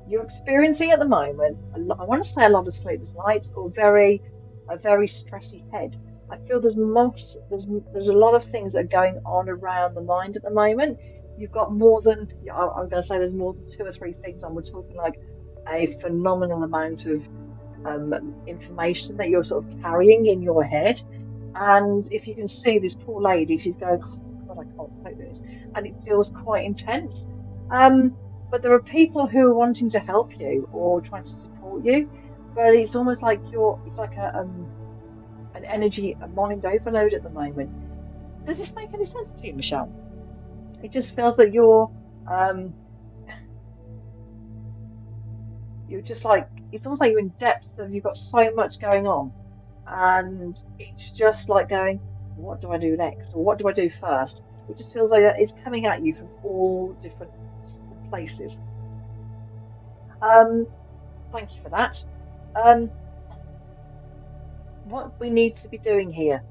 you're experiencing at the moment, I want to say a lot of sleepless nights or a very stressy head. I feel there's a lot of things that are going on around the mind at the moment. You've got more than, I'm going to say there's more than 2 or 3 things on. We're talking like a phenomenal amount of information that you're sort of carrying in your head. And if you can see this poor lady, she's going, oh God, I can't take this. And it feels quite intense. But there are people who are wanting to help you or trying to support you, but it's almost like it's like an energy, a mind overload at the moment. Does this make any sense to you, Michelle? It just feels that you're just like, it's almost like you're in depths of, you've got so much going on, and it's just like going, what do I do next, or what do I do first? It just feels like it's coming at you from all different places. Thank you for that. What we need to be doing here,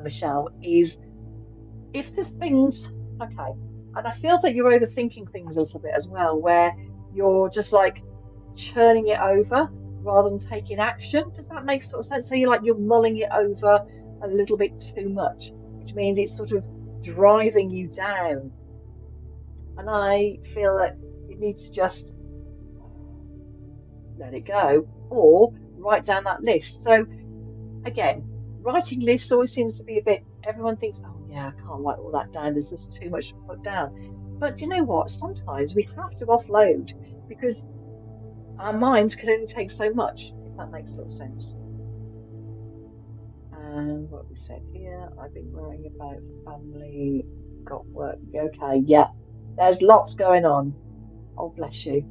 Michelle, is if there's things, okay, and I feel that you're overthinking things a little bit as well, where you're just like churning it over rather than taking action. Does that make sort of sense? So you're mulling it over a little bit too much, which means it's sort of driving you down. And I feel that you need to just let it go or write down that list. So again, writing lists always seems to be a bit, everyone thinks, oh yeah, I can't write all that down, there's just too much to put down. But you know what? Sometimes we have to offload because our minds can only take so much, if that makes sort of sense. And what we said here, I've been worrying about family, got work. Okay, yeah, there's lots going on. Oh, bless you.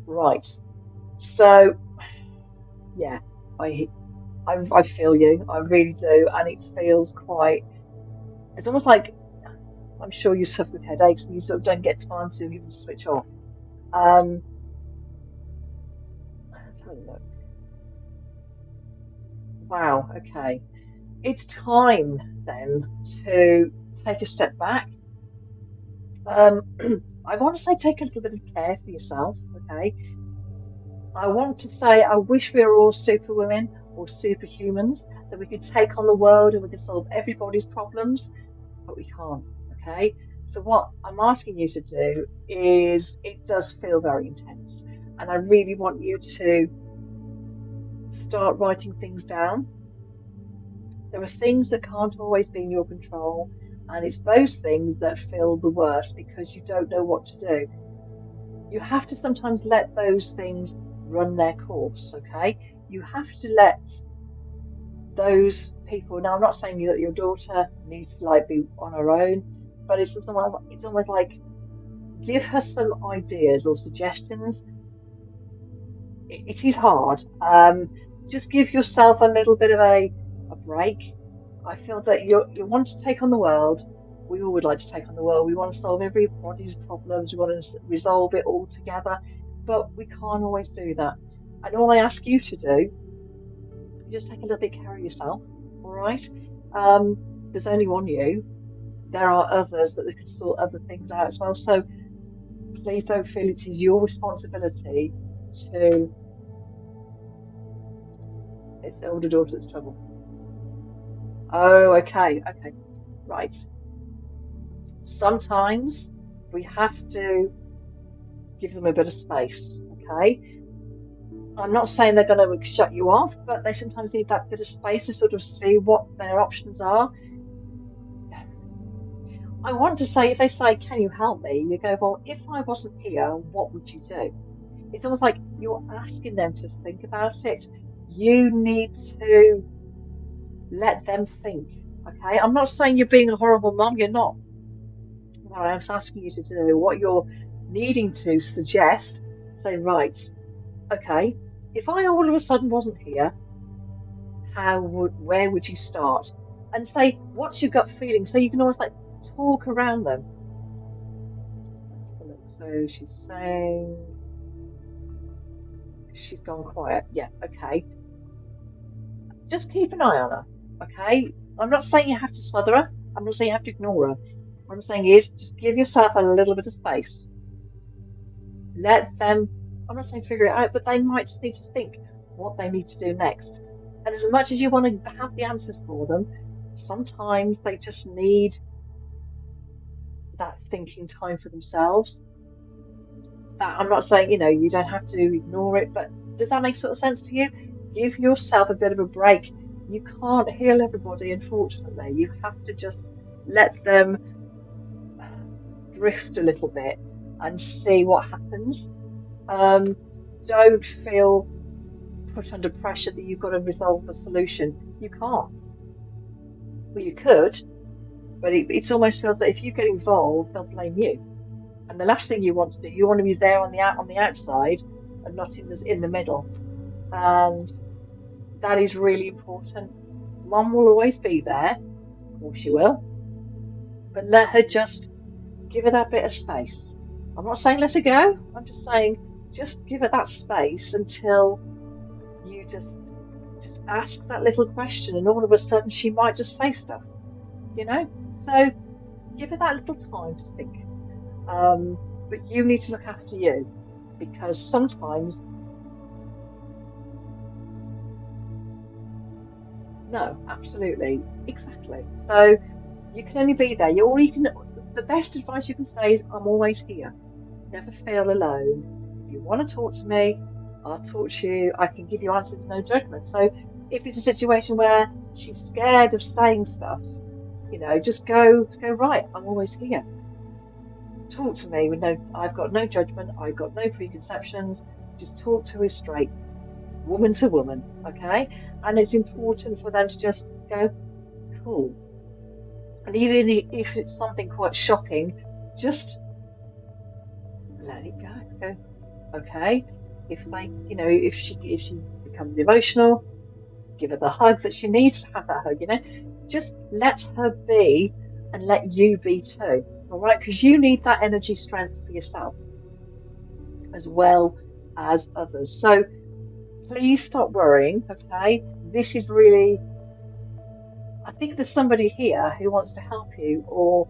Right. So, yeah, I feel you. I really do, and it feels quite. It's almost like, I'm sure you suffer with headaches and you sort of don't get time to even switch off. Let's have a look. Wow. Okay. It's time then to take a step back. I want to say take a little bit of care for yourself. Okay. I want to say I wish we were all superwomen or superhumans, that we could take on the world and we could solve everybody's problems, but we can't. Okay. So what I'm asking you to do is, it does feel very intense, And I really want you to start writing things down. There are things that can't always be in your control, and it's those things that feel the worst because you don't know what to do. You have to sometimes let those things run their course, okay? You have to let those people. Now, I'm not saying that your daughter needs to like be on her own, but it's almost like give her some ideas or suggestions. It is hard. Just give yourself a little bit of a break. I feel that you want to take on the world. We all would like to take on the world. We want to solve everybody's problems. We want to resolve it all together, but we can't always do that. And all I ask you to do, just take a little bit care of yourself. All right? There's only one you. There are others that can sort other things out as well. So please don't feel it is your responsibility to. It's older daughter's trouble. Oh, okay, okay, right. Sometimes we have to give them a bit of space, okay? I'm not saying they're going to shut you off, but they sometimes need that bit of space to sort of see what their options are. I want to say, if they say, "Can you help me?" You go, "Well, if I wasn't here, what would you do?" It's almost like you're asking them to think about it. You need to let them think, okay? I'm not saying you're being a horrible mom, you're not. What I'm asking you to do, what you're needing to suggest, say, right, okay, if I all of a sudden wasn't here, where would you start? And say, what's your gut feeling? So you can always like talk around them. Let's have a look. So she's saying she's gone quiet. Yeah, okay. Just keep an eye on her, okay? I'm not saying you have to smother her. I'm not saying you have to ignore her. What I'm saying is just give yourself a little bit of space. Let them, I'm not saying figure it out, but they might just need to think what they need to do next. And as much as you want to have the answers for them, sometimes they just need that thinking time for themselves. That I'm not saying, you don't have to ignore it, but does that make sort of sense to you? Give yourself a bit of a break. You can't heal everybody, unfortunately. You have to just let them drift a little bit and see what happens. Don't feel put under pressure that you've got to resolve a solution. You can't. Well, you could, but it almost feels that if you get involved, they'll blame you. And the last thing you want to do, you want to be there on the outside and not in the middle. And that is really important. Mum will always be there, of course she will, but let her just give her that bit of space. I'm not saying let her go. I'm just saying just give her that space until you just ask that little question, and all of a sudden she might just say stuff, So give her that little time to think. But you need to look after you, because sometimes, no, absolutely, exactly. So you can only be there. The best advice you can say is, "I'm always here. Never feel alone. If you want to talk to me, I'll talk to you. I can give you answers with no judgment." So if it's a situation where she's scared of saying stuff, just go, right, I'm always here. Talk to me I've got no judgment, I've got no preconceptions. Just talk to her straight, woman to woman, okay? And it's important for them to just go, cool. And even if it's something quite shocking, just let it go. Okay? If she becomes emotional, give her the hug that she needs to have that hug, Just let her be and let you be too. All right? Because you need that energy strength for yourself as well as others. So please stop worrying, okay? This is really, I think there's somebody here who wants to help you, or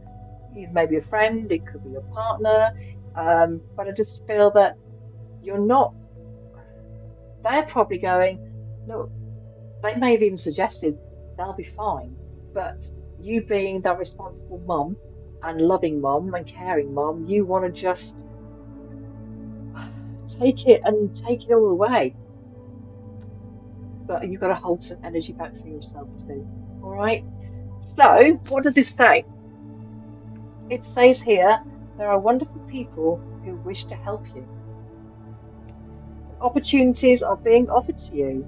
maybe a friend, it could be your partner, but I just feel that they're probably going, look, they may have even suggested they'll be fine, but you being that responsible mum and loving mum and caring mum, you want to just take it and take it all away. But you've got to hold some energy back for yourself too. All right. So, what does this say? It says here, there are wonderful people who wish to help you. Opportunities are being offered to you,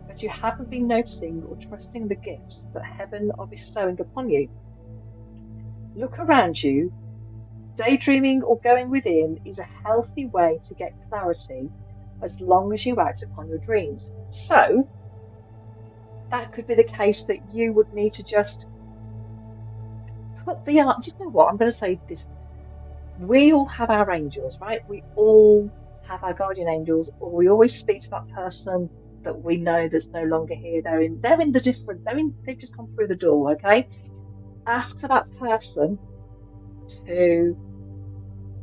but you haven't been noticing or trusting the gifts that heaven are bestowing upon you. Look around you. Daydreaming or going within is a healthy way to get clarity as long as you act upon your dreams. So, that could be the case that you would need to just put the art. Do you know what? I'm going to say this. We all have our angels, right? We all have our guardian angels, or we always speak to that person that we know that's no longer here. They've just come through the door, okay? Ask for that person to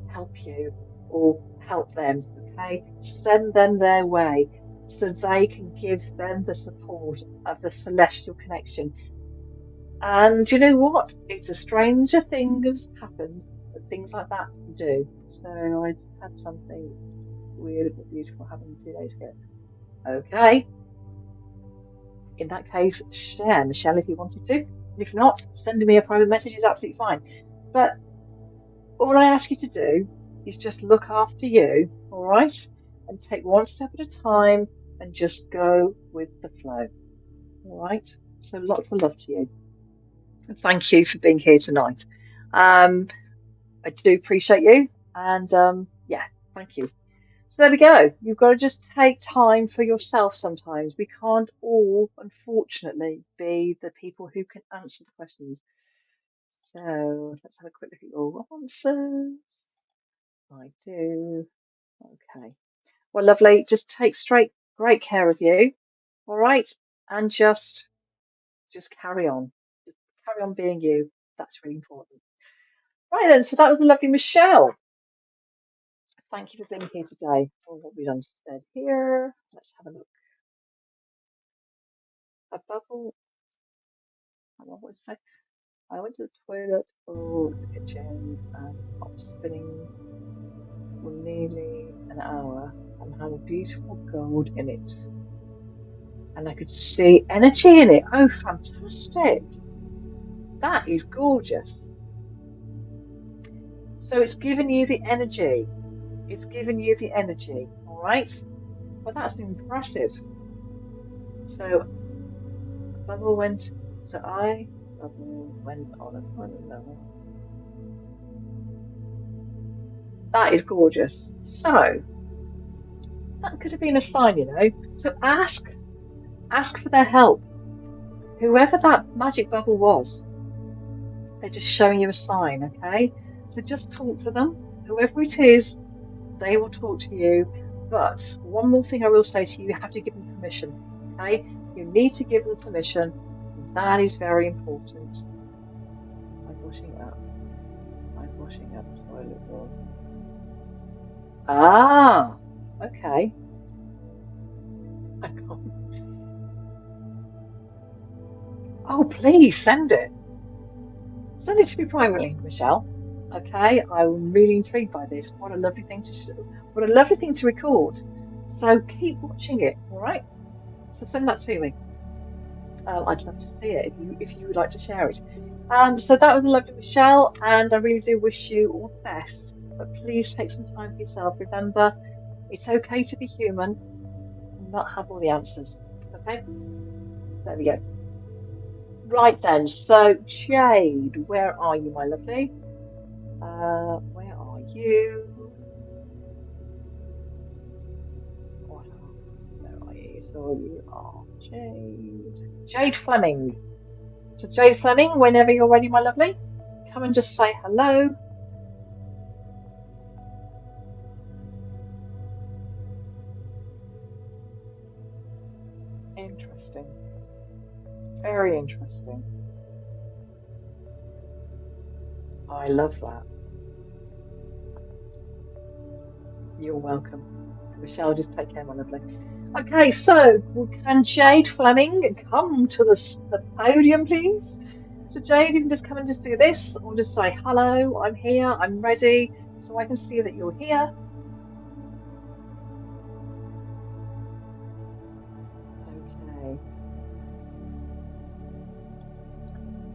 help you or help them, okay? Send them their way so they can give them the support of the celestial connection. And you know what? It's a stranger thing has happened, but things like that do. So I had something weird but beautiful happen 2 days ago. Okay. In that case, share, Michelle, if you wanted to. If not, sending me a private message is absolutely fine. But all I ask you to do is just look after you, all right? And take one step at a time and just go with the flow, all right? So lots of love to you. And thank you for being here tonight. I do appreciate you. And yeah, thank you. So there we go. You've got to just take time for yourself sometimes. We can't all, unfortunately, be the people who can answer the questions. So let's have a quick look at your answers. I do. Okay. Well, lovely. Just take great care of you. All right. And just carry on. Just carry on being you. That's really important. Right then. So that was the lovely Michelle. Thank you for being here today. Oh, what we've done said here. Let's have a look. A bubble. What was it? I went to the toilet or the kitchen and popped spinning for nearly an hour and had a beautiful gold in it. And I could see energy in it. Oh, fantastic. That is gorgeous. So it's giving you the energy. It's giving you the energy. All right. Well, that's impressive. So bubble went. So bubble went on a toilet level. That is gorgeous. So that could have been a sign, you know. So ask for their help. Whoever that magic bubble was, they're just showing you a sign, okay? So just talk to them. Whoever it is, they will talk to you. But one more thing I will say to you, you have to give them permission, okay? You need to give them permission. That is very important. I was washing up the toilet bowl. Ah, okay. Oh, please send it. Send it to me privately, Michelle. Okay, I'm really intrigued by this. What a lovely thing to record. So keep watching it, all right? So send that to me. I'd love to see it if you would like to share it. So that was the lovely Michelle, and I really do wish you all the best. But please take some time for yourself. Remember, it's okay to be human and not have all the answers. Okay? So there we go. Right then, so Jade, where are you, my lovely? Where are you? Where are you? So you are Jade Fleming. So Jade Fleming, whenever you're ready, my lovely, come and just say hello. Interesting. Very interesting. I love that. You're welcome. Michelle, just take care, my lovely. Okay, so can Jade Fleming come to the podium, please? So Jade, you can just come and just do this, or just say, hello, I'm here, I'm ready, so I can see that you're here.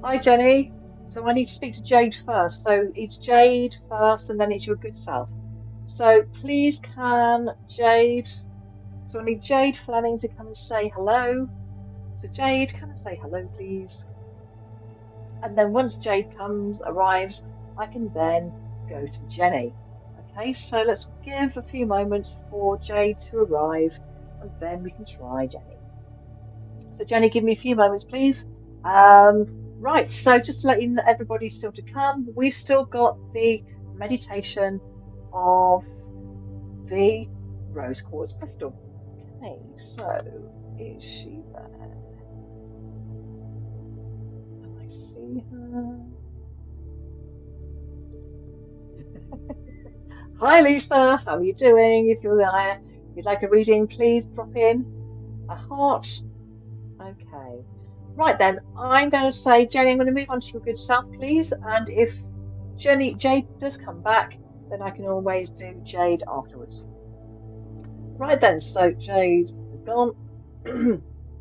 Hi, Jenny. So I need to speak to Jade first. So it's Jade first, and then it's your good self. So please, can Jade? So I need Jade Fleming to come and say hello. So Jade, come and say hello, please. And then once Jade arrives, I can then go to Jenny. Okay, so let's give a few moments for Jade to arrive, and then we can try Jenny. So Jenny, give me a few moments, please. Right, so just to let you know, everybody's still to come. We've still got the meditation of the rose quartz crystal. Okay, so is she there? Can I see her? Hi Lisa, how are you doing? If you're there, if you'd like a reading, please drop in a heart. Okay. Right then, I'm going to say, Jenny, I'm going to move on to your good self, please. And if Jade does come back, then I can always do Jade afterwards. Right then, so Jade is gone.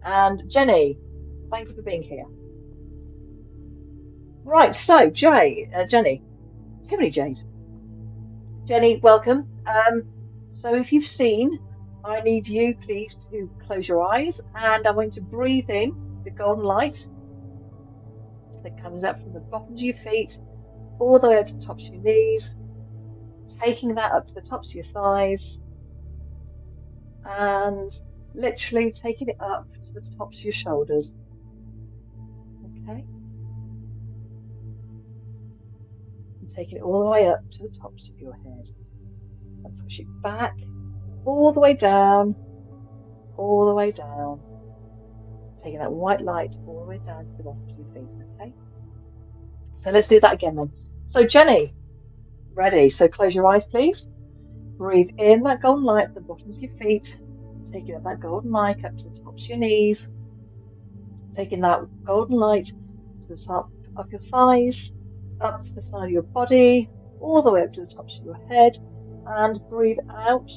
And Jenny, thank you for being here. Right, so Jenny, too many J's. Jenny, welcome. So if you've seen, I need you please to close your eyes, and I'm going to breathe in the golden light that comes up from the bottoms of your feet all the way up to the tops of your knees, taking that up to the tops of your thighs, and literally taking it up to the tops of your shoulders. Okay? And taking it all the way up to the tops of your head. And push it back, all the way down, all the way down. Taking that white light all the way down to the bottom of your feet, okay? So let's do that again then. So Jenny, ready? So close your eyes, please. Breathe in that golden light at the bottoms of your feet. Taking that golden light up to the tops of your knees. Taking that golden light to the top of your thighs, up to the side of your body, all the way up to the tops of your head. And breathe out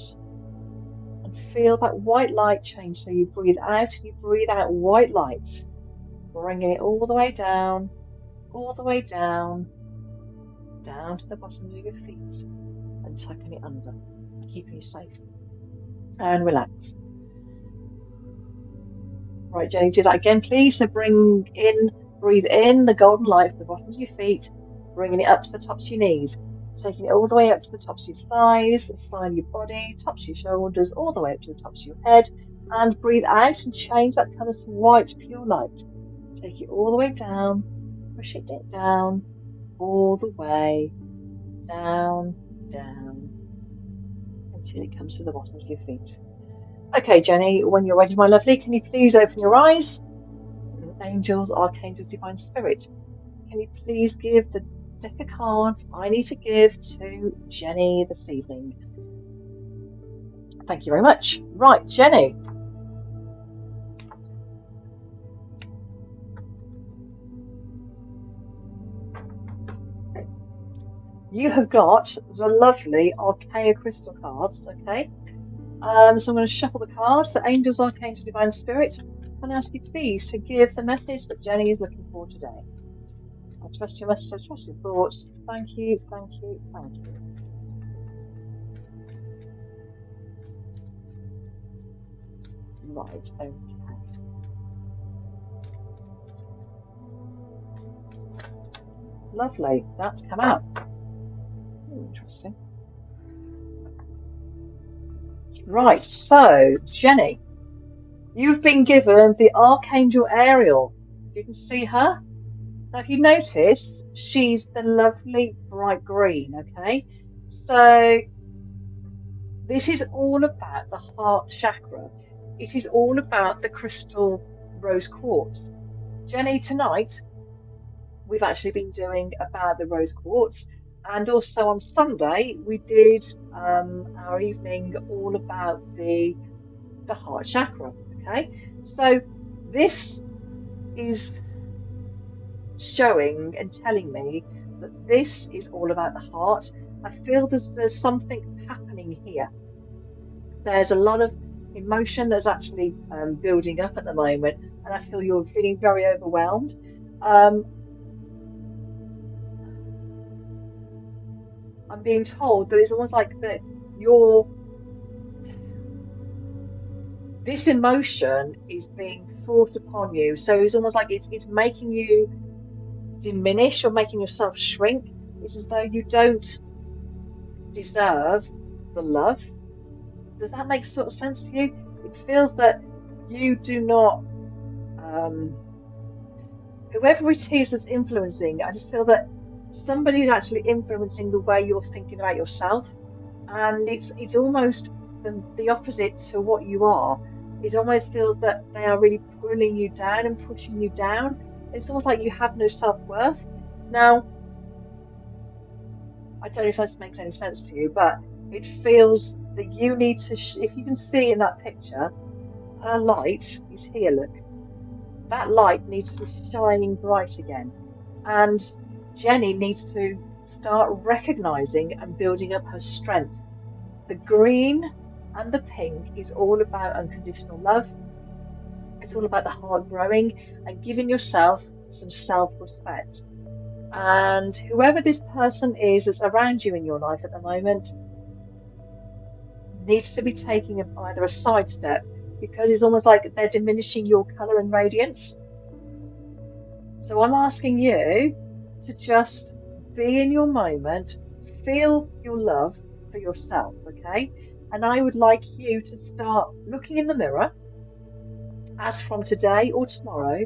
and feel that white light change. So you breathe out and you breathe out white light, bringing it all the way down, all the way down, down to the bottoms of your feet, and tucking it under, keeping you safe and relax. Right, Jenny, do that again, please. So breathe in the golden light from the bottoms of your feet, bringing it up to the tops of your knees, taking it all the way up to the tops of your thighs, the side of your body, tops of your shoulders, all the way up to the tops of your head, and breathe out and change that colour to white, pure light. Take it all the way down, pushing it down, all the way down, down, until it comes to the bottom of your feet. Okay, Jenny, when you're ready, my lovely, can you please open your eyes? Angels, Archangels, Divine Spirit, can you please give the deck of cards I need to give to Jenny this evening? Thank you very much. Right, Jenny. You have got the lovely Archaea crystal cards, okay? So I'm going to shuffle the cards. So Angels, Archangels, Divine Spirit, and ask you please to give the message that Jenny is looking for today. I trust your message, I trust your thoughts. Thank you, thank you, thank you. Right, okay. Lovely, that's come out. Interesting. Right, so Jenny, you've been given the Archangel Ariel. You can see her. Now, if you notice, she's the lovely bright green, okay? So this is all about the heart chakra. It is all about the crystal rose quartz. Jenny, tonight, we've actually been doing about the rose quartz. And also on Sunday, we did our evening all about the heart chakra, okay? So this is showing and telling me that this is all about the heart. I feel there's something happening here. There's a lot of emotion that's actually building up at the moment, and I feel you're feeling very overwhelmed. I'm being told that it's almost like that this emotion is being forced upon you. So it's almost like it's making you diminish or making yourself shrink. It's as though you don't deserve the love. Does that make sort of sense to you? It feels that you do not, whoever it is that's influencing, I just feel that somebody's actually influencing the way you're thinking about yourself. And it's almost the opposite to what you are. It almost feels that they are really pulling you down and pushing you down. It's almost like you have no self-worth. Now, I don't know if that makes any sense to you, but it feels that you need to, if you can see in that picture, her light is here, look. That light needs to be shining bright again. And Jenny needs to start recognizing and building up her strength. The green and the pink is all about unconditional love. It's all about the heart growing and giving yourself some self-respect. And whoever this person is that's around you in your life at the moment needs to be taking either a sidestep, because it's almost like they're diminishing your colour and radiance. So I'm asking you to just be in your moment, feel your love for yourself, okay? And I would like you to start looking in the mirror as from today or tomorrow,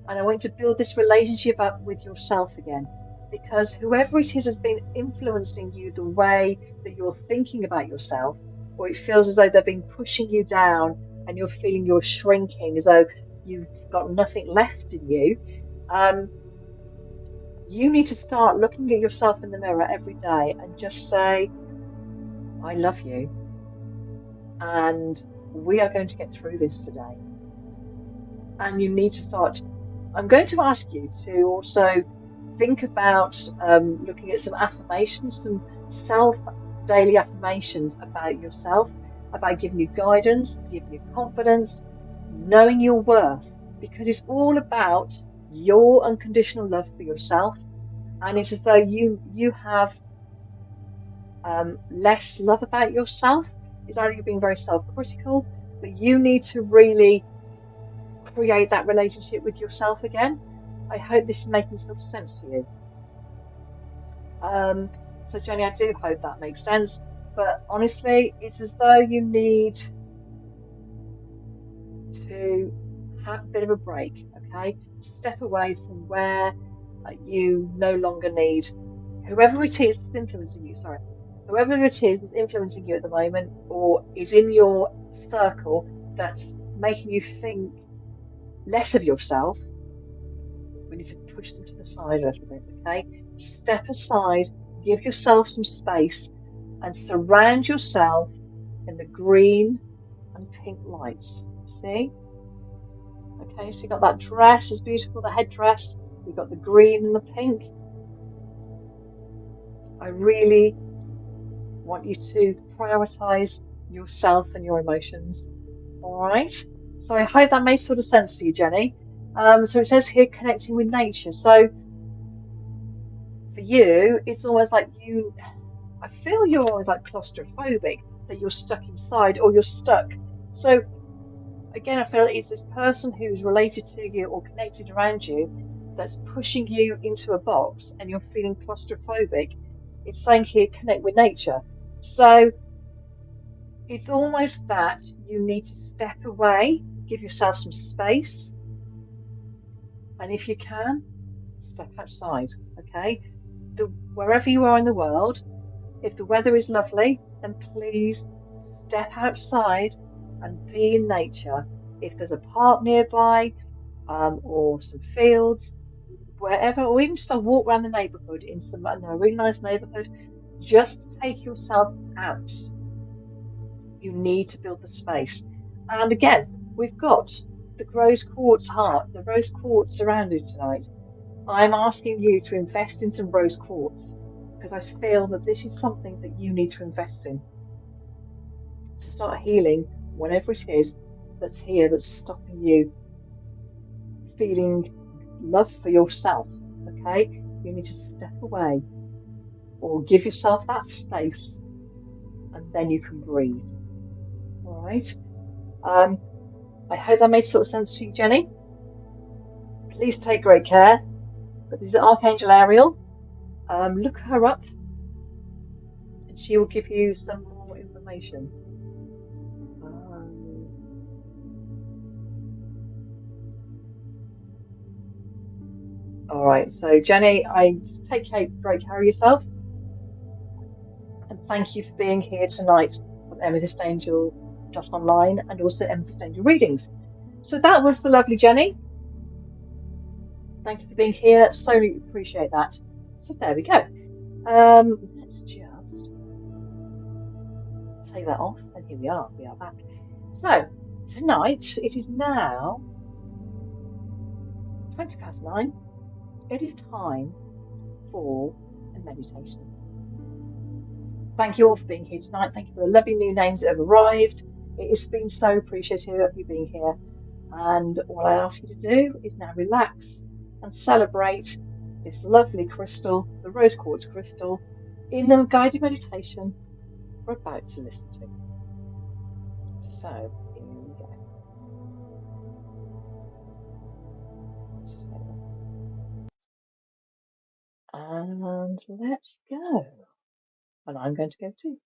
and I want you to build this relationship up with yourself again, because whoever it is has been influencing you the way that you're thinking about yourself, or it feels as though they've been pushing you down and you're feeling you're shrinking, as though you've got nothing left in you. You need to start looking at yourself in the mirror every day and just say, I love you, and we are going to get through this today. And you need to start. I'm going to ask you to also think about looking at some affirmations, some daily affirmations about yourself, about giving you guidance, giving you confidence, knowing your worth, because it's all about your unconditional love for yourself. And it's as though you have less love about yourself. It's either you're being very self-critical, but you need to really create that relationship with yourself again. I hope this is making some sense to you. So Jenny, I do hope that makes sense. But honestly, it's as though you need to have a bit of a break, okay? Step away from where you no longer need whoever it is that's influencing you, whoever it is that's influencing you at the moment, or is in your circle that's making you think less of yourself. We need to push them to the side a little bit, okay? Step aside, give yourself some space, and surround yourself in the green and pink lights. See? Okay, so you've got that dress, it's beautiful, the headdress. You've got the green and the pink. I really want you to prioritize yourself and your emotions. All right? So I hope that makes sort of sense to you, Jenny. So it says here, connecting with nature. So for you, it's almost like I feel you're always like claustrophobic, that you're stuck inside or you're stuck. So again, I feel it's this person who's related to you or connected around you that's pushing you into a box and you're feeling claustrophobic. It's saying here, connect with nature. So it's almost that you need to step away, give yourself some space, and if you can, step outside, okay? Wherever you are in the world, if the weather is lovely, then please step outside and be in nature. If there's a park nearby, or some fields, wherever, or even just a walk around the neighbourhood in a really nice neighbourhood, just take yourself out. You need to build the space. And again, we've got the rose quartz heart, the rose quartz surrounded tonight. I'm asking you to invest in some rose quartz, because I feel that this is something that you need to invest in to start healing whatever it is that's here that's stopping you feeling love for yourself. Okay, you need to step away or give yourself that space, and then you can breathe. All right. I hope that made sort of sense to you, Jenny. Please take great care. But this is Archangel Ariel. Look her up, and she will give you some more information. All right, so Jenny, just take great care of yourself, and thank you for being here tonight on AmethystAngel.online and also Amethyst Angel readings. So that was the lovely Jenny. Thank you for being here. So appreciate that. So there we go. Let's just take that off, and here we are. We are back. So tonight it is now 9:20. It is time for a meditation. Thank you all for being here tonight. Thank you for the lovely new names that have arrived. It has been so appreciative of you being here. And all I ask you to do is now relax and celebrate this lovely crystal, the rose quartz crystal, in the guided meditation we're about to listen to. So here we go. And let's go. And I'm going to go too.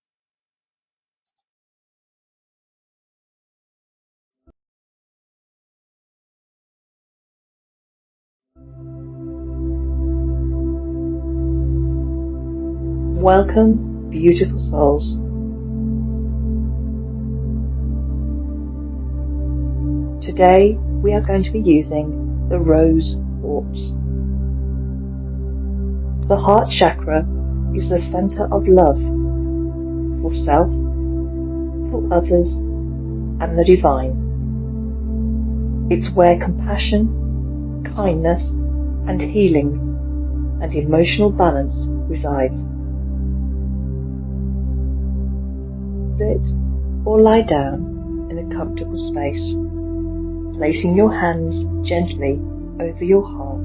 Welcome, beautiful souls. Today we are going to be using the rose quartz. The heart chakra is the center of love for self, for others, and the divine. It's where compassion, kindness, and healing and emotional balance resides. Sit or lie down in a comfortable space, placing your hands gently over your heart.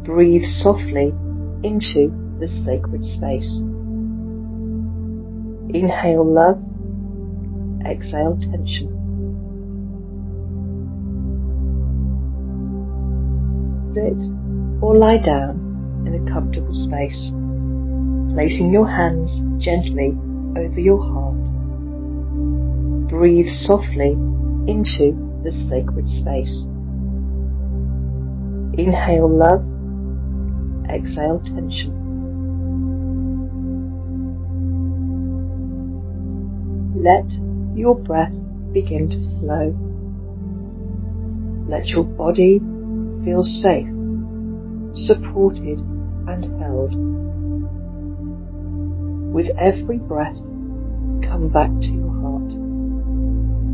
Breathe softly into the sacred space. Inhale love, exhale tension. Sit or lie down in a comfortable space, placing your hands gently over your heart. Breathe softly into the sacred space. Inhale love, exhale tension. Let your breath begin to slow. Let your body feel safe, supported and held. With every breath, come back to your heart.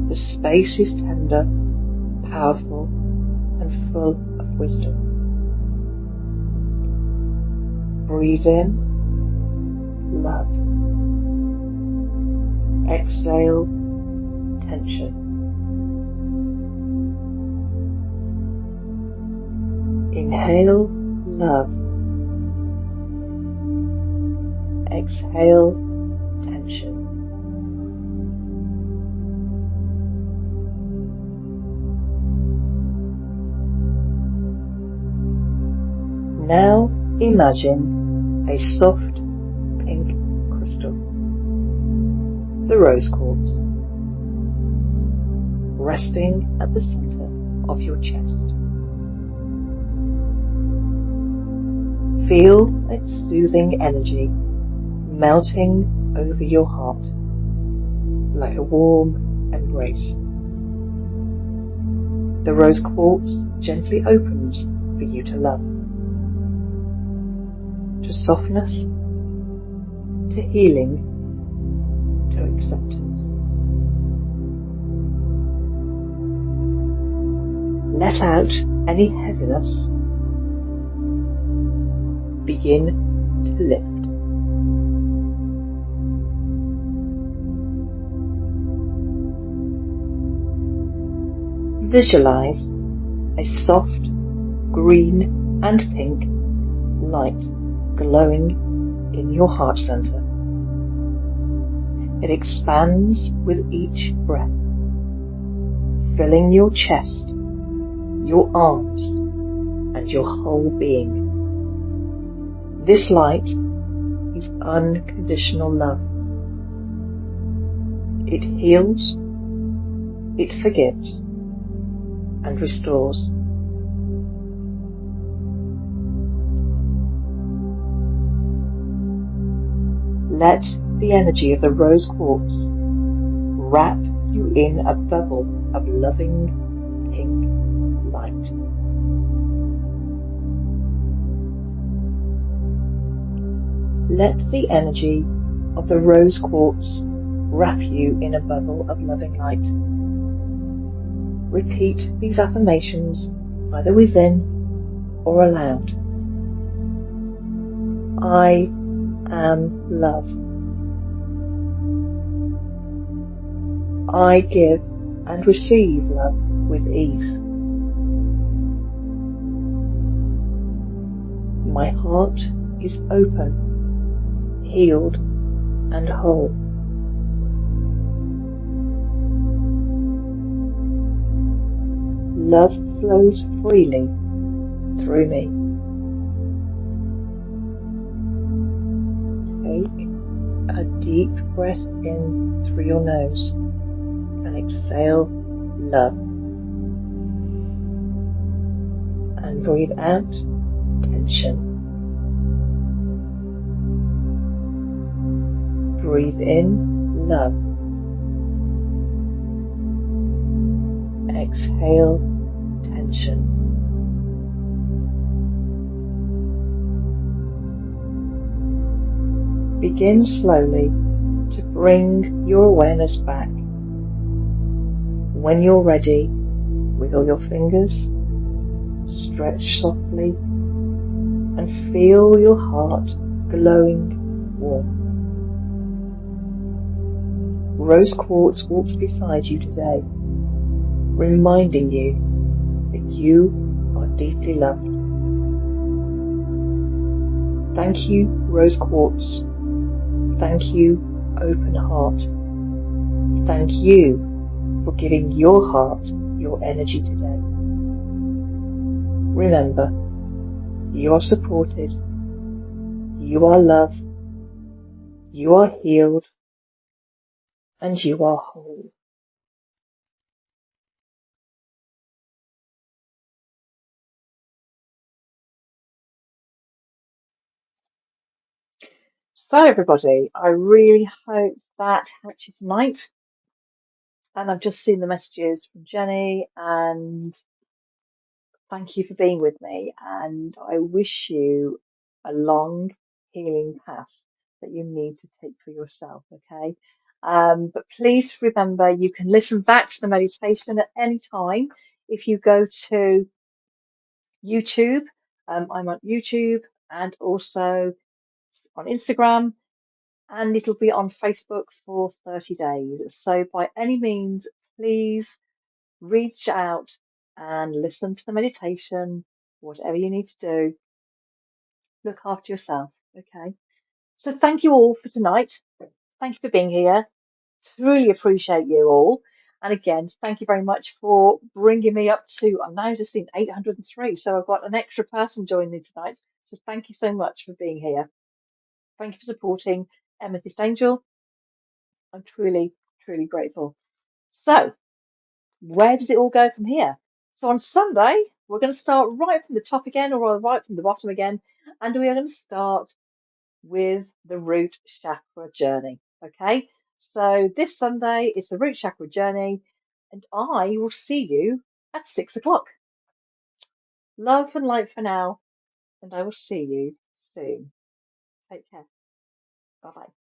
The space is tender, powerful, and full of wisdom. Breathe in, love. Exhale, tension. Inhale, love. Exhale, tension. Now imagine a soft pink crystal, the rose quartz, resting at the center of your chest. Feel its soothing energy melting over your heart like a warm embrace. The rose quartz gently opens for you to love, to softness, to healing, to acceptance. Let out any heaviness. Begin to lift. Visualize a soft green and pink light glowing in your heart center. It expands with each breath, filling your chest, your arms, and your whole being. This light is unconditional love. It heals, it forgives, and restores. Let the energy of the rose quartz wrap you in a bubble of loving pink light. Let the energy of the rose quartz wrap you in a bubble of loving light. Repeat these affirmations either within or aloud. I am love. I give and receive love with ease. My heart is open, healed, and whole. Love flows freely through me. Take a deep breath in through your nose and exhale love. And breathe out tension. Breathe in love. Exhale tension. Begin slowly to bring your awareness back. When you're ready, wiggle your fingers, stretch softly, and feel your heart glowing warm. Rose quartz walks beside you today, reminding you that you are deeply loved. Thank you, Rose Quartz. Thank you, Open Heart. Thank you for giving your heart your energy today. Remember, you are supported, you are loved, you are healed, and you are whole. So everybody, I really hope that helped you tonight. And I've just seen the messages from Jenny, and thank you for being with me. And I wish you a long healing path that you need to take for yourself, okay? But please remember, you can listen back to the meditation at any time. If you go to YouTube, I'm on YouTube and also on Instagram, and it'll be on Facebook for 30 days. So by any means, please reach out and listen to the meditation, whatever you need to do. Look after yourself, okay? So thank you all for tonight. Thank you for being here. Truly appreciate you all. And again, thank you very much for bringing me up to, I'm now just in 803, so I've got an extra person joining me tonight. So thank you so much for being here. Thank you for supporting Amethyst Angel. I'm truly, truly grateful. So, where does it all go from here? So on Sunday, we're going to start right from the top again, or right from the bottom again, and we are going to start with the root chakra journey. Okay, so this Sunday is the root chakra journey, and I will see you at 6 o'clock. Love and light for now, and I will see you soon. Take care. Bye bye.